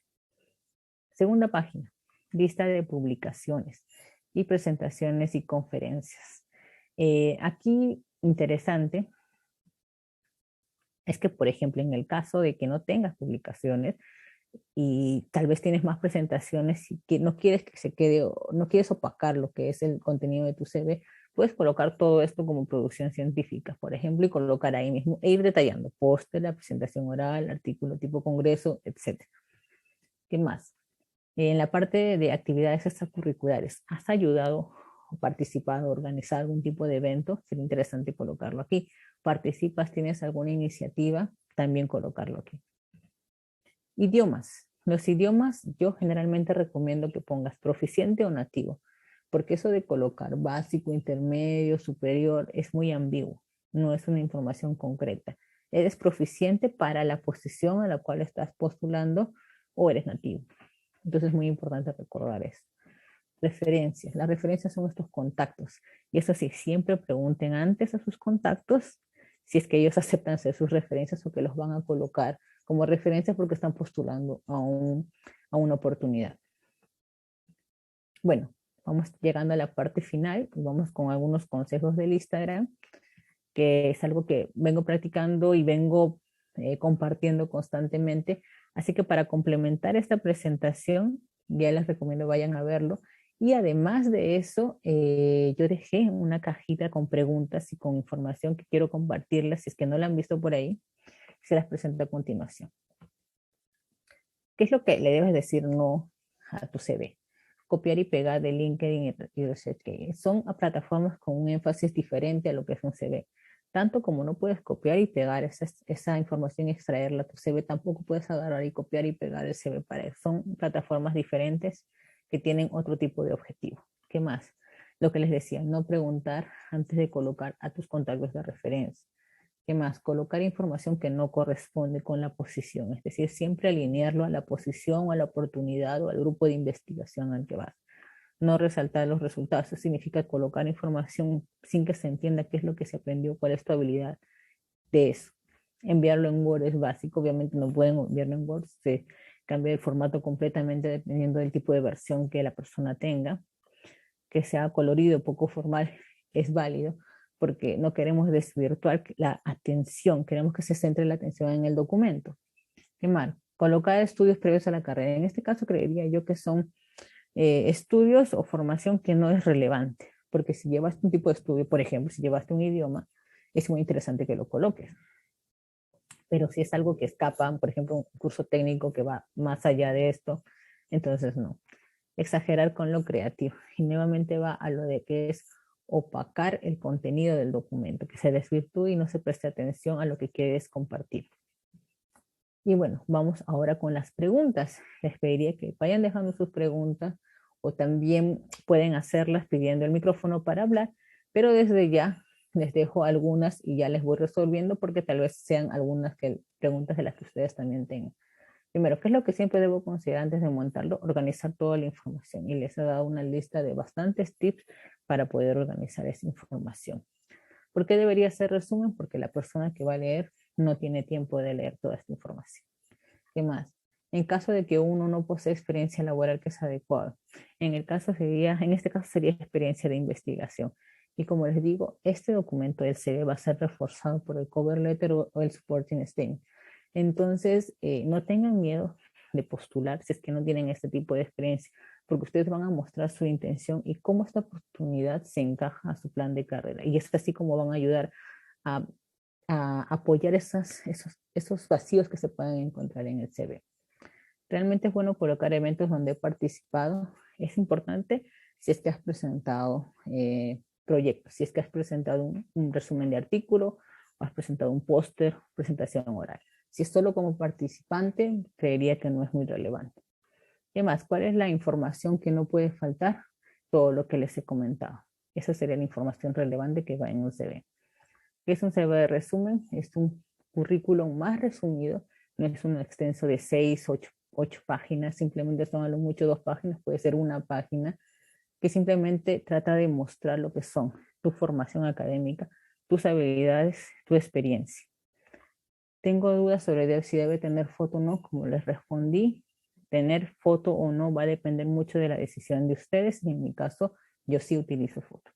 Segunda página, lista de publicaciones y presentaciones y conferencias. Aquí, interesante, es que, por ejemplo, en el caso de que no tengas publicaciones y tal vez tienes más presentaciones y que no quieres que se quede, o no quieres opacar lo que es el contenido de tu CV, puedes colocar todo esto como producción científica, por ejemplo, y colocar ahí mismo e ir detallando póster, la presentación oral, artículo tipo congreso, etcétera. ¿Qué más? En la parte de actividades extracurriculares, ¿has ayudado o participado, organizado algún tipo de evento? Sería interesante colocarlo aquí. ¿Participas, tienes alguna iniciativa? También colocarlo aquí. Idiomas. Los idiomas yo generalmente recomiendo que pongas proficiente o nativo, porque eso de colocar básico, intermedio, superior es muy ambiguo, no es una información concreta. ¿Eres proficiente para la posición a la cual estás postulando o eres nativo? Entonces es muy importante recordar eso. Referencias. Las referencias son estos contactos. Y eso sí, siempre pregunten antes a sus contactos si es que ellos aceptan ser sus referencias o que los van a colocar como referencias porque están postulando a una oportunidad. Bueno, vamos llegando a la parte final. Vamos con algunos consejos del Instagram, que es algo que vengo practicando y vengo compartiendo constantemente. Así que para complementar esta presentación, ya les recomiendo vayan a verlo. Y además de eso, yo dejé una cajita con preguntas y con información que quiero compartirles. Si es que no la han visto por ahí, se las presento a continuación. ¿Qué es lo que le debes decir no a tu CV? Copiar y pegar de LinkedIn y ResearchGate. Son plataformas con un énfasis diferente a lo que es un CV. Tanto como no puedes copiar y pegar esa información y extraerla a tu CV, tampoco puedes agarrar y copiar y pegar el CV para eso. Son plataformas diferentes que tienen otro tipo de objetivo. ¿Qué más? Lo que les decía, no preguntar antes de colocar a tus contactos de referencia. ¿Qué más? Colocar información que no corresponde con la posición, es decir, siempre alinearlo a la posición o a la oportunidad o al grupo de investigación al que vas. No resaltar los resultados, eso significa colocar información sin que se entienda qué es lo que se aprendió, cuál es tu habilidad de eso. Enviarlo en Word es básico, obviamente no pueden enviarlo en Word, se cambia el formato completamente dependiendo del tipo de versión que la persona tenga. Que sea colorido, poco formal, es válido, porque no queremos desvirtuar la atención, queremos que se centre la atención en el documento. ¿Qué más? Colocar estudios previos a la carrera. En este caso creería yo que son estudios o formación que no es relevante, porque si llevaste un tipo de estudio, por ejemplo, si llevaste un idioma, es muy interesante que lo coloques. Pero si es algo que escapa, por ejemplo, un curso técnico que va más allá de esto, entonces no. Exagerar con lo creativo. Y nuevamente va a lo de que es opacar el contenido del documento, que se desvirtúe y no se preste atención a lo que quieres compartir. Y bueno, vamos ahora con las preguntas. Les pediría que vayan dejando sus preguntas o también pueden hacerlas pidiendo el micrófono para hablar, pero desde ya les dejo algunas y ya les voy resolviendo porque tal vez sean algunas preguntas de las que ustedes también tengan. Primero, ¿qué es lo que siempre debo considerar antes de montarlo? Organizar toda la información. Y les he dado una lista de bastantes tips para poder organizar esa información. ¿Por qué debería ser resumen? Porque la persona que va a leer no tiene tiempo de leer toda esta información. ¿Qué más? En caso de que uno no posee experiencia laboral que es adecuada. En este caso sería experiencia de investigación. Y como les digo, este documento del CV va a ser reforzado por el cover letter o el supporting statement. Entonces, no tengan miedo de postular si es que no tienen este tipo de experiencia, porque ustedes van a mostrar su intención y cómo esta oportunidad se encaja a su plan de carrera. Y es así como van a ayudar a, a apoyar esos vacíos que se pueden encontrar en el CV. Realmente es bueno colocar eventos donde he participado. Es importante si es que has presentado proyectos, si es que has presentado un resumen de artículo, o has presentado un póster, presentación oral. Si es solo como participante, creería que no es muy relevante. ¿Qué más? ¿Cuál es la información que no puede faltar? Todo lo que les he comentado. Esa sería la información relevante que va en un CV. ¿Qué es un CV de resumen? Es un currículum más resumido, no es un extenso de 6, 8 páginas, simplemente son a lo mucho 2 páginas, puede ser una página, que simplemente trata de mostrar lo que son tu formación académica, tus habilidades, tu experiencia. Tengo dudas sobre si debe tener foto o no, como les respondí. Tener foto o no va a depender mucho de la decisión de ustedes y en mi caso yo sí utilizo foto.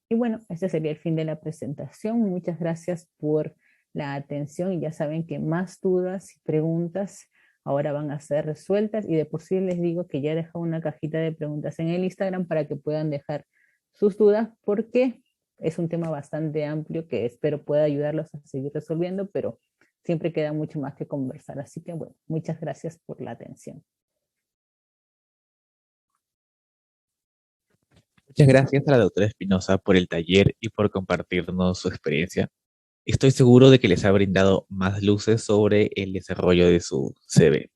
Y bueno, este sería el fin de la presentación. Muchas gracias por la atención y ya saben que más dudas y preguntas ahora van a ser resueltas y de por sí les digo que ya he dejado una cajita de preguntas en el Instagram para que puedan dejar sus dudas porque es un tema bastante amplio que espero pueda ayudarlos a seguir resolviendo, pero siempre queda mucho más que conversar. Así que bueno, muchas gracias por la atención. Muchas gracias a la doctora Espinosa por el taller y por compartirnos su experiencia. Estoy seguro de que les ha brindado más luces sobre el desarrollo de su CV.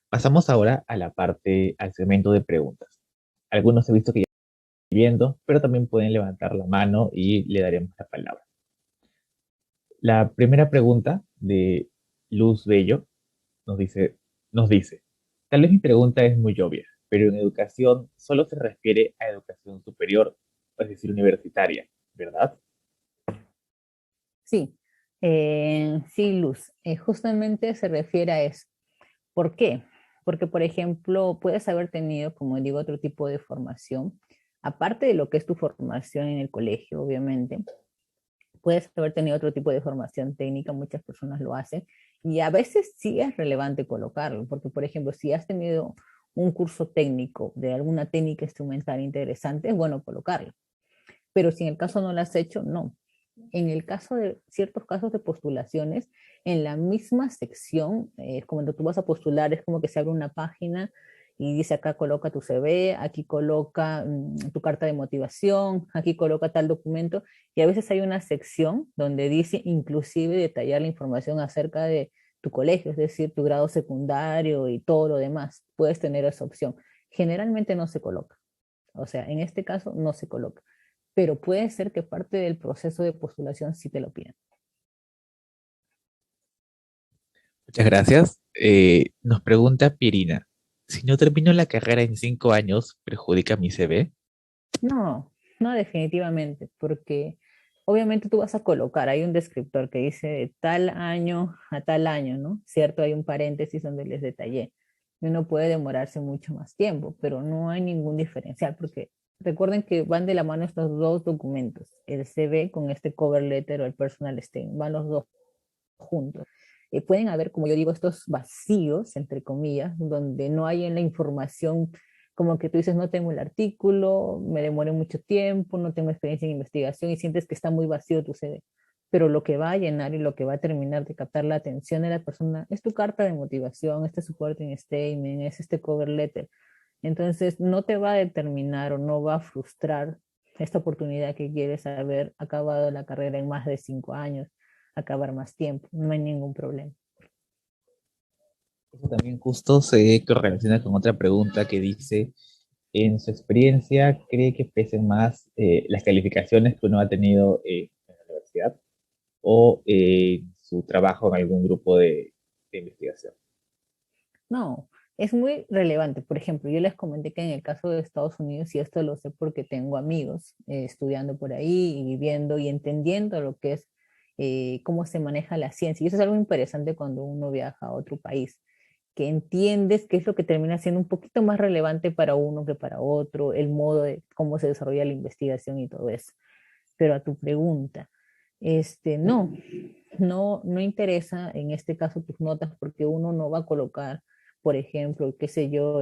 Pasamos ahora a al segmento de preguntas. Algunos he visto que ya están viendo, pero también pueden levantar la mano y le daremos la palabra. La primera pregunta de Luz Bello nos dice, tal vez mi pregunta es muy obvia, pero en educación solo se refiere a educación superior, es decir, universitaria, ¿verdad? Sí, sí, Luz, justamente se refiere a eso. ¿Por qué? Porque, por ejemplo, puedes haber tenido, como digo, otro tipo de formación, aparte de lo que es tu formación en el colegio, obviamente, puedes haber tenido otro tipo de formación técnica, muchas personas lo hacen, y a veces sí es relevante colocarlo, porque, por ejemplo, si has tenido un curso técnico de alguna técnica instrumental interesante, es bueno colocarlo. Pero si en el caso no lo has hecho, no. En el caso de ciertos casos de postulaciones, en la misma sección, cuando tú vas a postular, es como que se abre una página y dice acá coloca tu CV, aquí coloca tu carta de motivación, aquí coloca tal documento, y a veces hay una sección donde dice inclusive detallar la información acerca de tu colegio, es decir, tu grado secundario y todo lo demás. Puedes tener esa opción. Generalmente no se coloca. O sea, en este caso no se coloca, pero puede ser que parte del proceso de postulación sí te lo pidan. Muchas gracias. Nos pregunta Pirina, si no termino la carrera en 5 años, ¿perjudica mi CV? No, no definitivamente, porque obviamente tú vas a colocar, hay un descriptor que dice de tal año a tal año, ¿no? Cierto, hay un paréntesis donde les detallé. Y uno puede demorarse mucho más tiempo, pero no hay ningún diferencial, porque recuerden que van de la mano estos dos documentos, el CV con este cover letter o el personal statement, van los dos juntos. Pueden haber, como yo digo, estos vacíos, entre comillas, donde no hay en la información, como que tú dices, no tengo el artículo, me demoré mucho tiempo, no tengo experiencia en investigación y sientes que está muy vacío tu CV. Pero lo que va a llenar y lo que va a terminar de captar la atención de la persona es tu carta de motivación, este supporting statement, es este cover letter. Entonces, no te va a determinar o no va a frustrar esta oportunidad que quieres haber acabado la carrera en más de 5 años, acabar más tiempo, no hay ningún problema. Eso también justo se correlaciona con otra pregunta que dice, en su experiencia, ¿cree que pesen más las calificaciones que uno ha tenido en la universidad o su trabajo en algún grupo de investigación? No, es muy relevante. Por ejemplo, yo les comenté que en el caso de Estados Unidos, y esto lo sé porque tengo amigos estudiando por ahí y viviendo y entendiendo lo que es cómo se maneja la ciencia. Y eso es algo interesante cuando uno viaja a otro país, que entiendes qué es lo que termina siendo un poquito más relevante para uno que para otro, el modo de cómo se desarrolla la investigación y todo eso. Pero a tu pregunta, no, no interesa en este caso tus notas porque uno no va a colocar, por ejemplo, qué sé yo,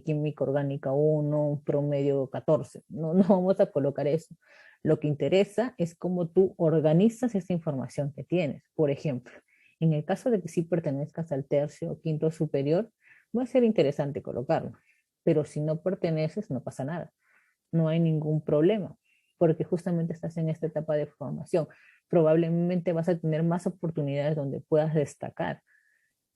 química orgánica 1, un promedio 14. No, no vamos a colocar eso. Lo que interesa es cómo tú organizas esa información que tienes. Por ejemplo, en el caso de que sí pertenezcas al tercio o quinto superior, va a ser interesante colocarlo. Pero si no perteneces, no pasa nada. No hay ningún problema, porque justamente estás en esta etapa de formación. Probablemente vas a tener más oportunidades donde puedas destacar.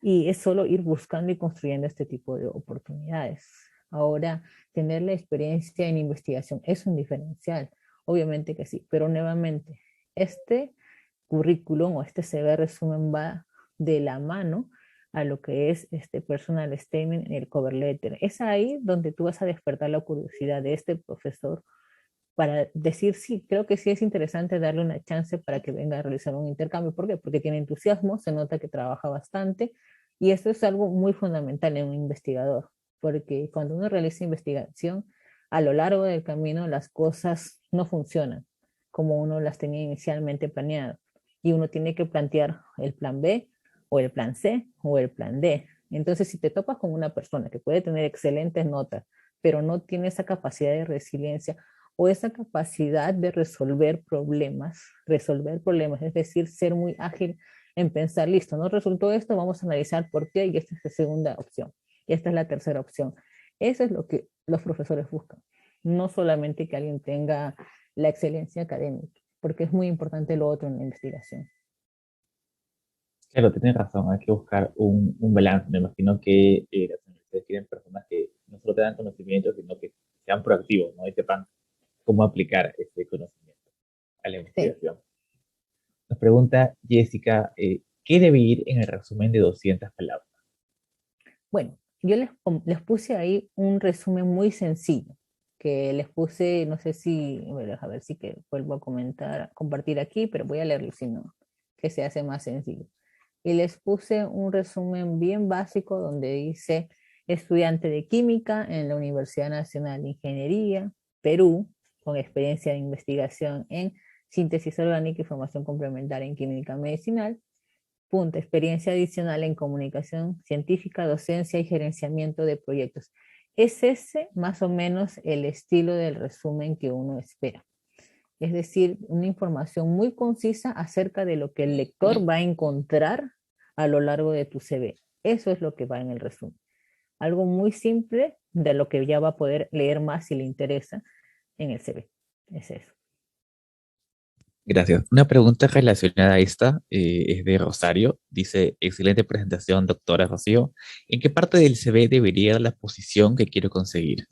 Y es solo ir buscando y construyendo este tipo de oportunidades. Ahora, tener la experiencia en investigación es un diferencial, obviamente que sí, pero nuevamente, este currículum o este CV resumen va de la mano a lo que es este personal statement en el cover letter. Es ahí donde tú vas a despertar la curiosidad de este profesor para decir, sí, creo que sí es interesante darle una chance para que venga a realizar un intercambio. ¿Por qué? Porque tiene entusiasmo, se nota que trabaja bastante y esto es algo muy fundamental en un investigador, porque cuando uno realiza investigación, a lo largo del camino las cosas no funcionan como uno las tenía inicialmente planeado. y uno tiene que plantear el plan B o el plan C o el plan D. Entonces, si te topas con una persona que puede tener excelentes notas, pero no tiene esa capacidad de resiliencia o esa capacidad de resolver problemas, es decir, ser muy ágil en pensar, listo, no resultó esto, vamos a analizar por qué y esta es la segunda opción y esta es la tercera opción. Eso es lo que los profesores buscan, no solamente que alguien tenga la excelencia académica, porque es muy importante lo otro en la investigación. Claro, tienes razón, hay que buscar un balance. Me imagino que las universidades quieren personas que no solo tengan conocimiento, sino que sean proactivos, ¿no? Y sepan cómo aplicar ese conocimiento a la Sí. investigación. Nos pregunta Jessica, ¿qué debe ir en el resumen de 200 palabras? Bueno, yo les puse ahí un resumen muy sencillo, que les puse, no sé si, bueno, a ver si que vuelvo a comentar, compartir aquí, pero voy a leerlo si no, que se hace más sencillo. Y les puse un resumen bien básico donde dice estudiante de química en la Universidad Nacional de Ingeniería, Perú, con experiencia de investigación en síntesis orgánica y formación complementaria en química medicinal. Punto, experiencia adicional en comunicación científica, docencia y gerenciamiento de proyectos. Es ese más o menos el estilo del resumen que uno espera. Es decir, una información muy concisa acerca de lo que el lector va a encontrar a lo largo de tu CV. Eso es lo que va en el resumen. Algo muy simple de lo que ya va a poder leer más si le interesa en el CV. Es eso. Gracias. Una pregunta relacionada a esta es de Rosario. Dice, excelente presentación, doctora Rocío. ¿En qué parte del CV debería ir la posición que quiero conseguir?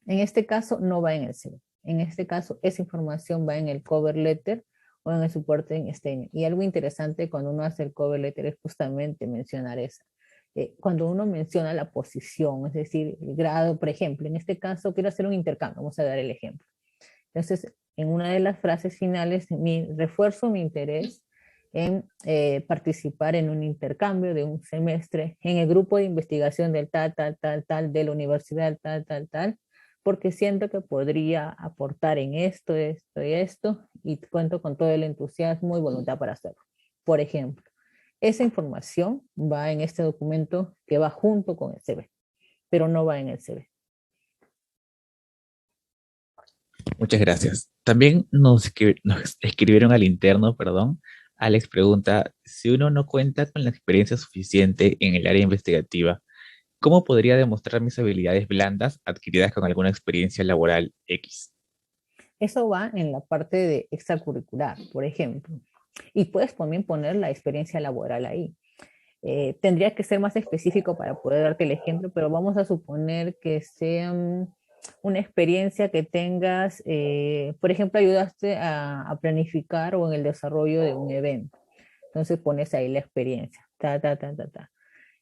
En este caso no va en el CV. En este caso esa información va en el cover letter o en el supporting statement. Y algo interesante cuando uno hace el cover letter es justamente mencionar esa. Cuando uno menciona la posición, es decir, el grado, por ejemplo, en este caso quiero hacer un intercambio, vamos a dar el ejemplo. Entonces, en una de las frases finales, refuerzo mi interés en participar en un intercambio de un semestre en el grupo de investigación del tal, de la universidad tal, porque siento que podría aportar en esto y esto, y cuento con todo el entusiasmo y voluntad para hacerlo. Por ejemplo, esa información va en este documento que va junto con el CV, pero no va en el CV. Muchas gracias. También nos escribieron al interno, perdón. Alex pregunta, si uno no cuenta con la experiencia suficiente en el área investigativa, ¿cómo podría demostrar mis habilidades blandas adquiridas con alguna experiencia laboral X? Eso va en la parte de extracurricular, por ejemplo. Y puedes también poner la experiencia laboral ahí. Tendría que ser más específico para poder darte el ejemplo, pero vamos a suponer que sea una experiencia que tengas, por ejemplo, ayudaste a planificar o en el desarrollo de un evento. Entonces pones ahí la experiencia, ta.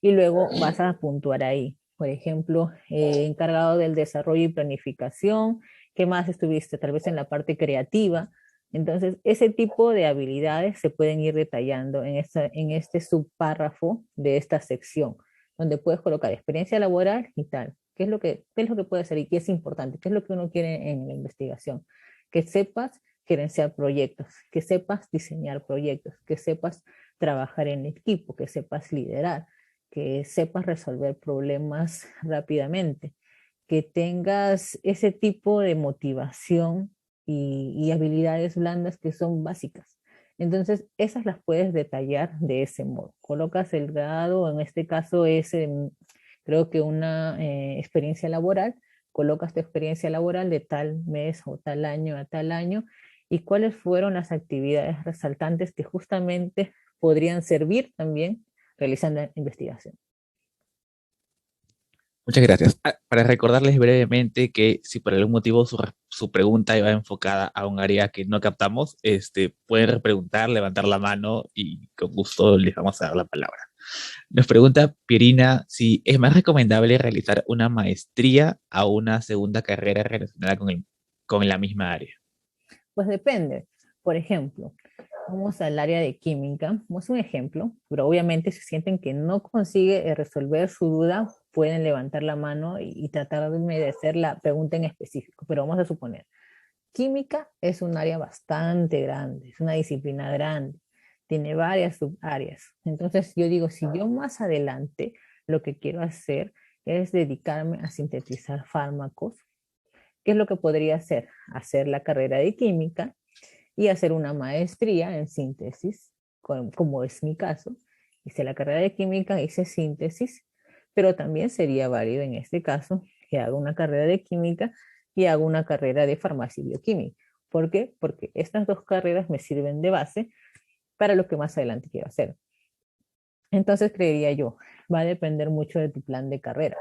Y luego vas a puntuar ahí. Por ejemplo, encargado del desarrollo y planificación, ¿qué más estuviste? Tal vez en la parte creativa. Entonces, ese tipo de habilidades se pueden ir detallando en este subpárrafo de esta sección, donde puedes colocar experiencia laboral y tal. Qué es lo que puede ser y qué es importante? ¿Qué es lo que uno quiere en la investigación? Que sepas gerenciar proyectos, que sepas diseñar proyectos, que sepas trabajar en equipo, que sepas liderar, que sepas resolver problemas rápidamente, que tengas ese tipo de motivación y habilidades blandas que son básicas. Entonces, esas las puedes detallar de ese modo. Colocas el grado, en este caso es, creo que una experiencia laboral, colocas tu experiencia laboral de tal mes o tal año a tal año y cuáles fueron las actividades resaltantes que justamente podrían servir también realizando investigación. Muchas gracias. Para recordarles brevemente que si por algún motivo su pregunta iba enfocada a un área que no captamos, pueden repreguntar, levantar la mano y con gusto les vamos a dar la palabra. Nos pregunta Pirina si es más recomendable realizar una maestría a una segunda carrera relacionada con la misma área. Pues depende. Por ejemplo, vamos al área de química, como es un ejemplo, pero obviamente si sienten que no consigue resolver su duda, pueden levantar la mano y tratar de hacer la pregunta en específico, pero vamos a suponer, química es un área bastante grande, es una disciplina grande. tiene varias subáreas. Entonces yo digo, si yo más adelante lo que quiero hacer es dedicarme a sintetizar fármacos, ¿qué es lo que podría hacer? Hacer la carrera de química y hacer una maestría en síntesis, como es mi caso. Hice la carrera de química, hice síntesis, pero también sería válido en este caso que haga una carrera de química y haga una carrera de farmacia y bioquímica. ¿Por qué? Porque estas dos carreras me sirven de base para lo que más adelante quiero hacer. Entonces creería yo, va a depender mucho de tu plan de carrera,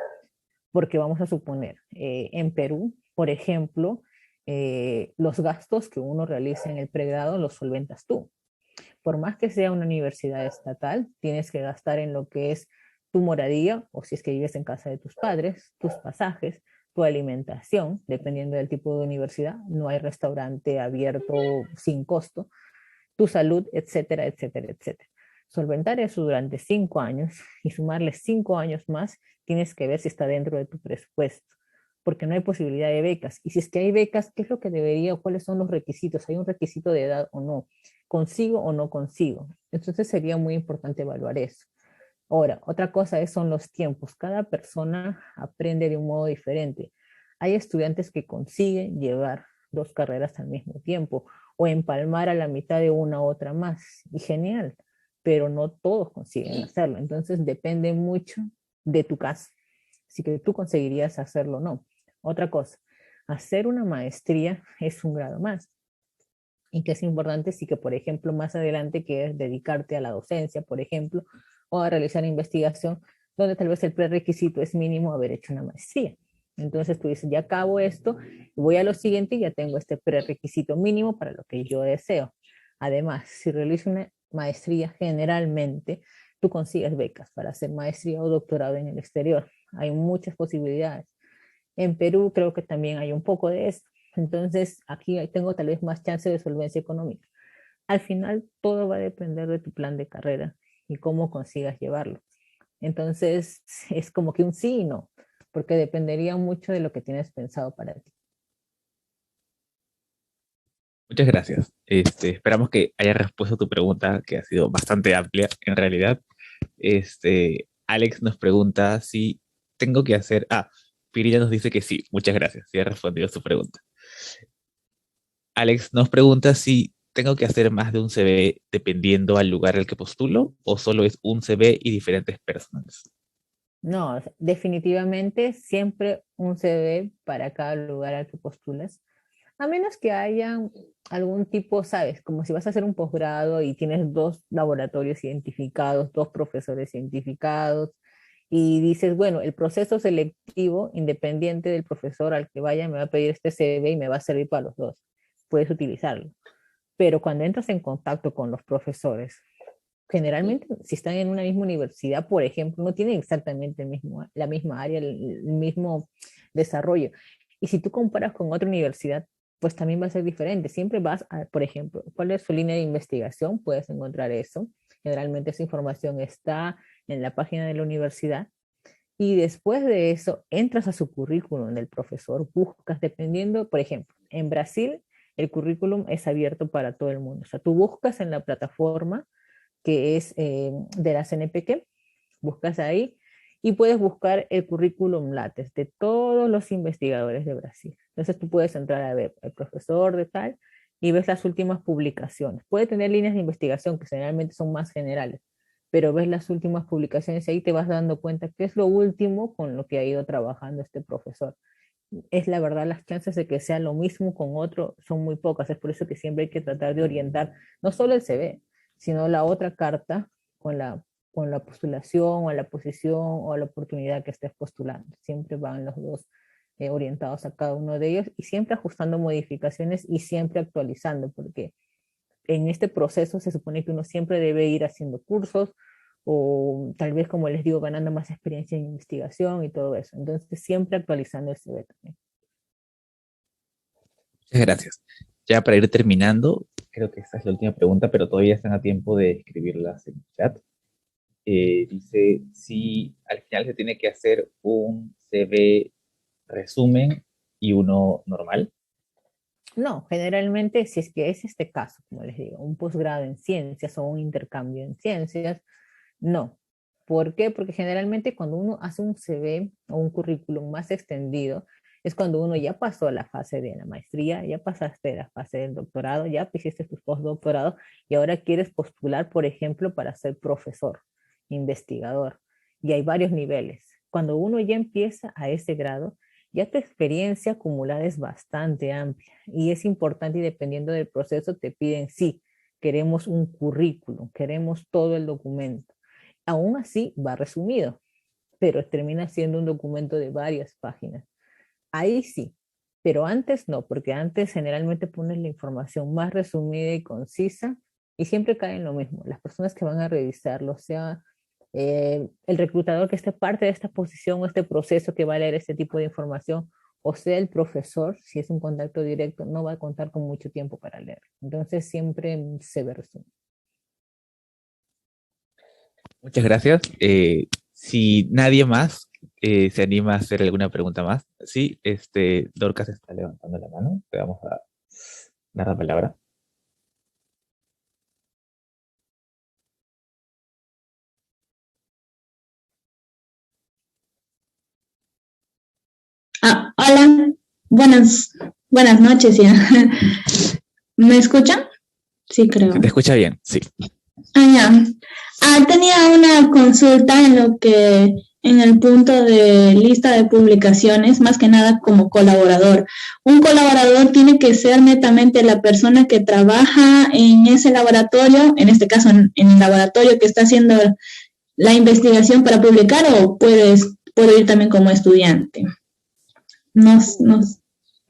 porque vamos a suponer, en Perú, por ejemplo, los gastos que uno realiza en el pregrado los solventas tú. Por más que sea una universidad estatal, tienes que gastar en lo que es tu moradía, o si es que vives en casa de tus padres, tus pasajes, tu alimentación, dependiendo del tipo de universidad, no hay restaurante abierto sin costo, tu salud, etcétera, etcétera, etcétera. Solventar eso durante 5 años y sumarle 5 años más, tienes que ver si está dentro de tu presupuesto, porque no hay posibilidad de becas. Y si es que hay becas, ¿qué es lo que debería o cuáles son los requisitos? ¿Hay un requisito de edad o no? ¿Consigo o no consigo? Entonces sería muy importante evaluar eso. Ahora, otra cosa son los tiempos. Cada persona aprende de un modo diferente. Hay estudiantes que consiguen llevar dos carreras al mismo tiempo o empalmar a la mitad de una u otra más. Y genial, pero no todos consiguen hacerlo. Entonces depende mucho de tu caso. Así que tú conseguirías hacerlo o no. Otra cosa, hacer una maestría es un grado más. Y que es importante si que, por ejemplo, más adelante quieres dedicarte a la docencia, por ejemplo, o a realizar investigación, donde tal vez el prerequisito es mínimo haber hecho una maestría. Entonces tú dices, ya acabo esto, voy a lo siguiente y ya tengo este prerequisito mínimo para lo que yo deseo. Además, si realizo una maestría, generalmente tú consigues becas para hacer maestría o doctorado en el exterior. Hay muchas posibilidades. En Perú creo que también hay un poco de esto. Entonces, aquí tengo tal vez más chance de solvencia económica. Al final, todo va a depender de tu plan de carrera y cómo consigas llevarlo. Entonces, es como que un sí y no, porque dependería mucho de lo que tienes pensado para ti. Muchas gracias. Esperamos que haya respuesto a tu pregunta, que ha sido bastante amplia en realidad. Alex nos pregunta si tengo que hacer... Pirilla nos dice que sí. Muchas gracias. Sí ha respondido su pregunta. Alex nos pregunta si tengo que hacer más de un CV dependiendo al lugar al que postulo o solo es un CV y diferentes personas. No, definitivamente siempre un CV para cada lugar al que postulas. A menos que haya algún tipo, sabes, como si vas a hacer un posgrado y tienes dos laboratorios identificados, dos profesores identificados, y dices, bueno, el proceso selectivo, independiente del profesor al que vaya, me va a pedir este CV y me va a servir para los dos. Puedes utilizarlo. Pero cuando entras en contacto con los profesores, generalmente, si están en una misma universidad, por ejemplo, no tienen exactamente la misma área, el mismo desarrollo. Y si tú comparas con otra universidad, pues también va a ser diferente. Siempre vas a, por ejemplo, ¿cuál es su línea de investigación? Puedes encontrar eso. Generalmente esa información está en la página de la universidad. Y después de eso, entras a su currículum del profesor, buscas, dependiendo, por ejemplo, en Brasil, el currículum es abierto para todo el mundo. O sea, tú buscas en la plataforma que es de la CNPq, buscas ahí y puedes buscar el currículum LATES de todos los investigadores de Brasil. Entonces tú puedes entrar a ver el profesor de tal y ves las últimas publicaciones. Puede tener líneas de investigación que generalmente son más generales, pero ves las últimas publicaciones y ahí te vas dando cuenta qué es lo último con lo que ha ido trabajando este profesor. Es la verdad, las chances de que sea lo mismo con otro son muy pocas. Es por eso que siempre hay que tratar de orientar no solo el CV, sino la otra carta con la postulación o la posición o la oportunidad que estés postulando. Siempre van los dos orientados a cada uno de ellos y siempre ajustando modificaciones y siempre actualizando, porque en este proceso se supone que uno siempre debe ir haciendo cursos o tal vez, como les digo, ganando más experiencia en investigación y todo eso. Entonces, siempre actualizando el CV también. Muchas gracias. Ya para ir terminando, creo que esta es la última pregunta, pero todavía están a tiempo de escribirlas en el chat. Dice si al final se tiene que hacer un CV resumen y uno normal. No, generalmente si es que es este caso, como les digo, un posgrado en ciencias o un intercambio en ciencias, no. ¿Por qué? Porque generalmente cuando uno hace un CV o un currículum más extendido, es cuando uno ya pasó la fase de la maestría, ya pasaste la fase del doctorado, ya hiciste tu postdoctorado y ahora quieres postular, por ejemplo, para ser profesor, investigador. Y hay varios niveles. Cuando uno ya empieza a ese grado, ya tu experiencia acumulada es bastante amplia y es importante y dependiendo del proceso te piden, sí, queremos un currículum, queremos todo el documento. Aún así va resumido, pero termina siendo un documento de varias páginas. Ahí sí, pero antes no, porque antes generalmente pones la información más resumida y concisa y siempre cae en lo mismo. Las personas que van a revisarlo, sea el reclutador que esté parte de esta posición o este proceso que va a leer este tipo de información, o sea el profesor, si es un contacto directo, no va a contar con mucho tiempo para leer. Entonces siempre se ve resumen. Muchas gracias. Si nadie más se anima a hacer alguna pregunta más, sí, Dorcas está levantando la mano. Le vamos a dar la palabra. Hola, buenas noches ya. ¿Me escuchan? Sí, Se te creo. escucha bien, sí. Ya. Tenía una consulta en el punto de lista de publicaciones, más que nada como colaborador. Un colaborador tiene que ser netamente la persona que trabaja en ese laboratorio, en este caso en el laboratorio que está haciendo la investigación para publicar, o puedo ir también como estudiante. No, no.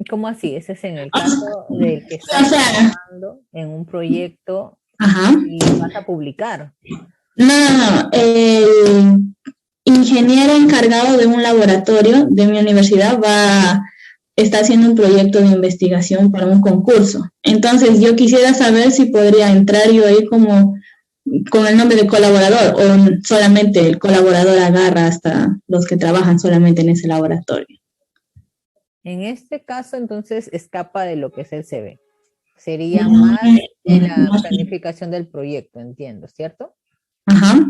¿Cómo así? Ese es en el caso del que O estás sea, trabajando en un proyecto ajá. y vas a publicar. No, el ingeniero encargado de un laboratorio de mi universidad está haciendo un proyecto de investigación para un concurso. Entonces yo quisiera saber si podría entrar yo ahí como con el nombre de colaborador o solamente el colaborador agarra hasta los que trabajan solamente en ese laboratorio. En este caso, entonces, escapa de lo que es el CV. Sería más en la planificación del proyecto, entiendo, ¿cierto? Ajá.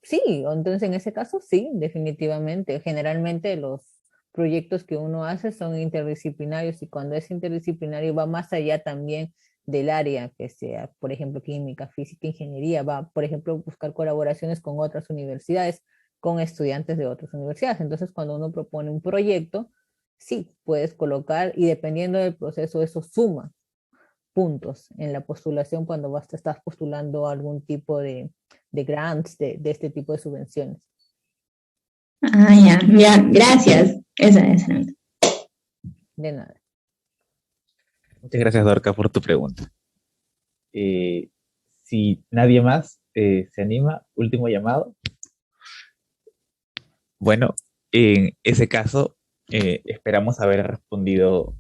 Sí, entonces en ese caso sí, definitivamente. Generalmente los proyectos que uno hace son interdisciplinarios y cuando es interdisciplinario va más allá también del área que sea, por ejemplo, química, física, ingeniería, va, por ejemplo, buscar colaboraciones con otras universidades, con estudiantes de otras universidades. Entonces, cuando uno propone un proyecto, sí, puedes colocar y dependiendo del proceso, eso suma puntos en la postulación cuando estás postulando algún tipo de grants, de este tipo de subvenciones. Ya, gracias. Esa. De nada. Muchas gracias, Dorca, por tu pregunta. Eh, si nadie más se anima, último llamado. Bueno, en ese caso, esperamos haber podido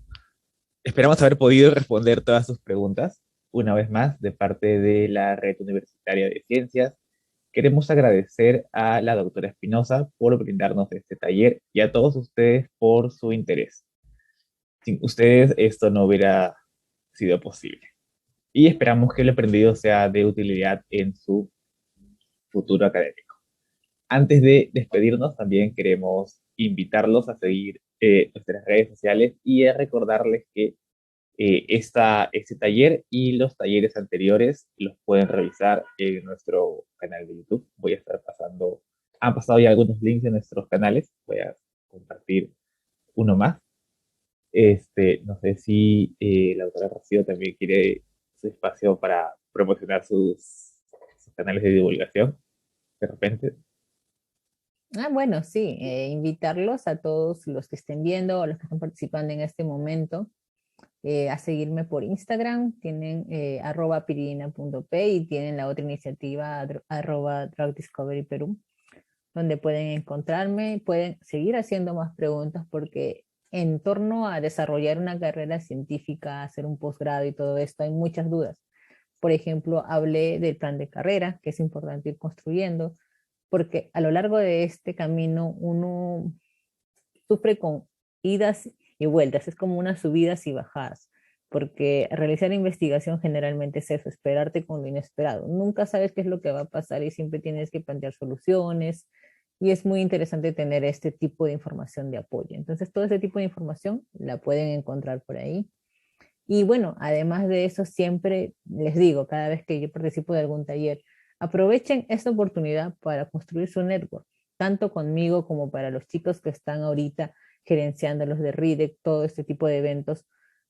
responder todas sus preguntas. Una vez más, de parte de la Red Universitaria de Ciencias, queremos agradecer a la doctora Espinosa por brindarnos este taller y a todos ustedes por su interés. Sin ustedes esto no hubiera sido posible. Y esperamos que el aprendido sea de utilidad en su futuro académico. Antes de despedirnos, también queremos invitarlos a seguir nuestras redes sociales y a recordarles que este taller y los talleres anteriores los pueden revisar en nuestro canal de YouTube. Voy a estar han pasado ya algunos links en nuestros canales, voy a compartir uno más. No sé si la autora Rocío también quiere su espacio para promocionar sus canales de divulgación, de repente. Bueno, sí, invitarlos a todos los que estén viendo o los que están participando en este momento a seguirme por Instagram, tienen @piridina.p y tienen la otra iniciativa @Drug Discovery Perú, donde pueden encontrarme, pueden seguir haciendo más preguntas porque en torno a desarrollar una carrera científica, hacer un posgrado y todo esto, hay muchas dudas. Por ejemplo, hablé del plan de carrera, que es importante ir construyendo, porque a lo largo de este camino uno sufre con idas y vueltas, es como unas subidas y bajadas. porque realizar investigación generalmente es eso, esperarte con lo inesperado. Nunca sabes qué es lo que va a pasar y siempre tienes que plantear soluciones y es muy interesante tener este tipo de información de apoyo. Entonces, todo ese tipo de información la pueden encontrar por ahí. Y bueno, además de eso, siempre les digo, cada vez que yo participo de algún taller, aprovechen esta oportunidad para construir su network, tanto conmigo como para los chicos que están ahorita gerenciando los de RIDEC, todo este tipo de eventos,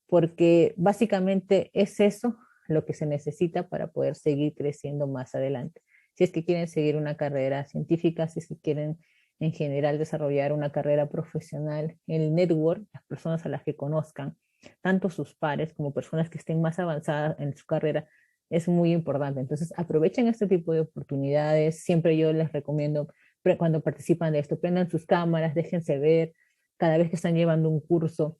porque básicamente es eso lo que se necesita para poder seguir creciendo más adelante. Si es que quieren seguir una carrera científica, si es que quieren en general desarrollar una carrera profesional, el network, las personas a las que conozcan, tanto sus pares como personas que estén más avanzadas en su carrera, es muy importante. Entonces, aprovechen este tipo de oportunidades. Siempre yo les recomiendo, cuando participan de esto, prendan sus cámaras, déjense ver cada vez que están llevando un curso,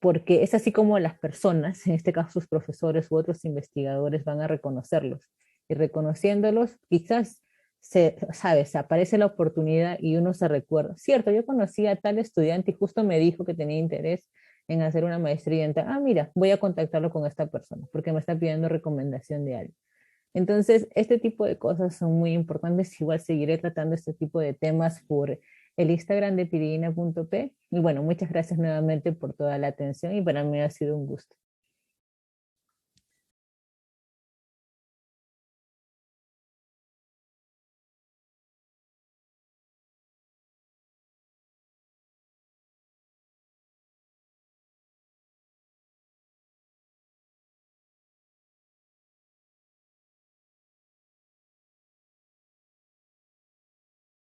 porque es así como las personas, en este caso sus profesores u otros investigadores, van a reconocerlos. Y reconociéndolos, quizás sabes, aparece la oportunidad y uno se recuerda. Cierto, yo conocí a tal estudiante y justo me dijo que tenía interés en hacer una maestría en tal. Ah, mira, voy a contactarlo con esta persona porque me está pidiendo recomendación de alguien. Entonces, este tipo de cosas son muy importantes. Igual seguiré tratando este tipo de temas por el Instagram de piridina.p. Y bueno, muchas gracias nuevamente por toda la atención y para mí ha sido un gusto.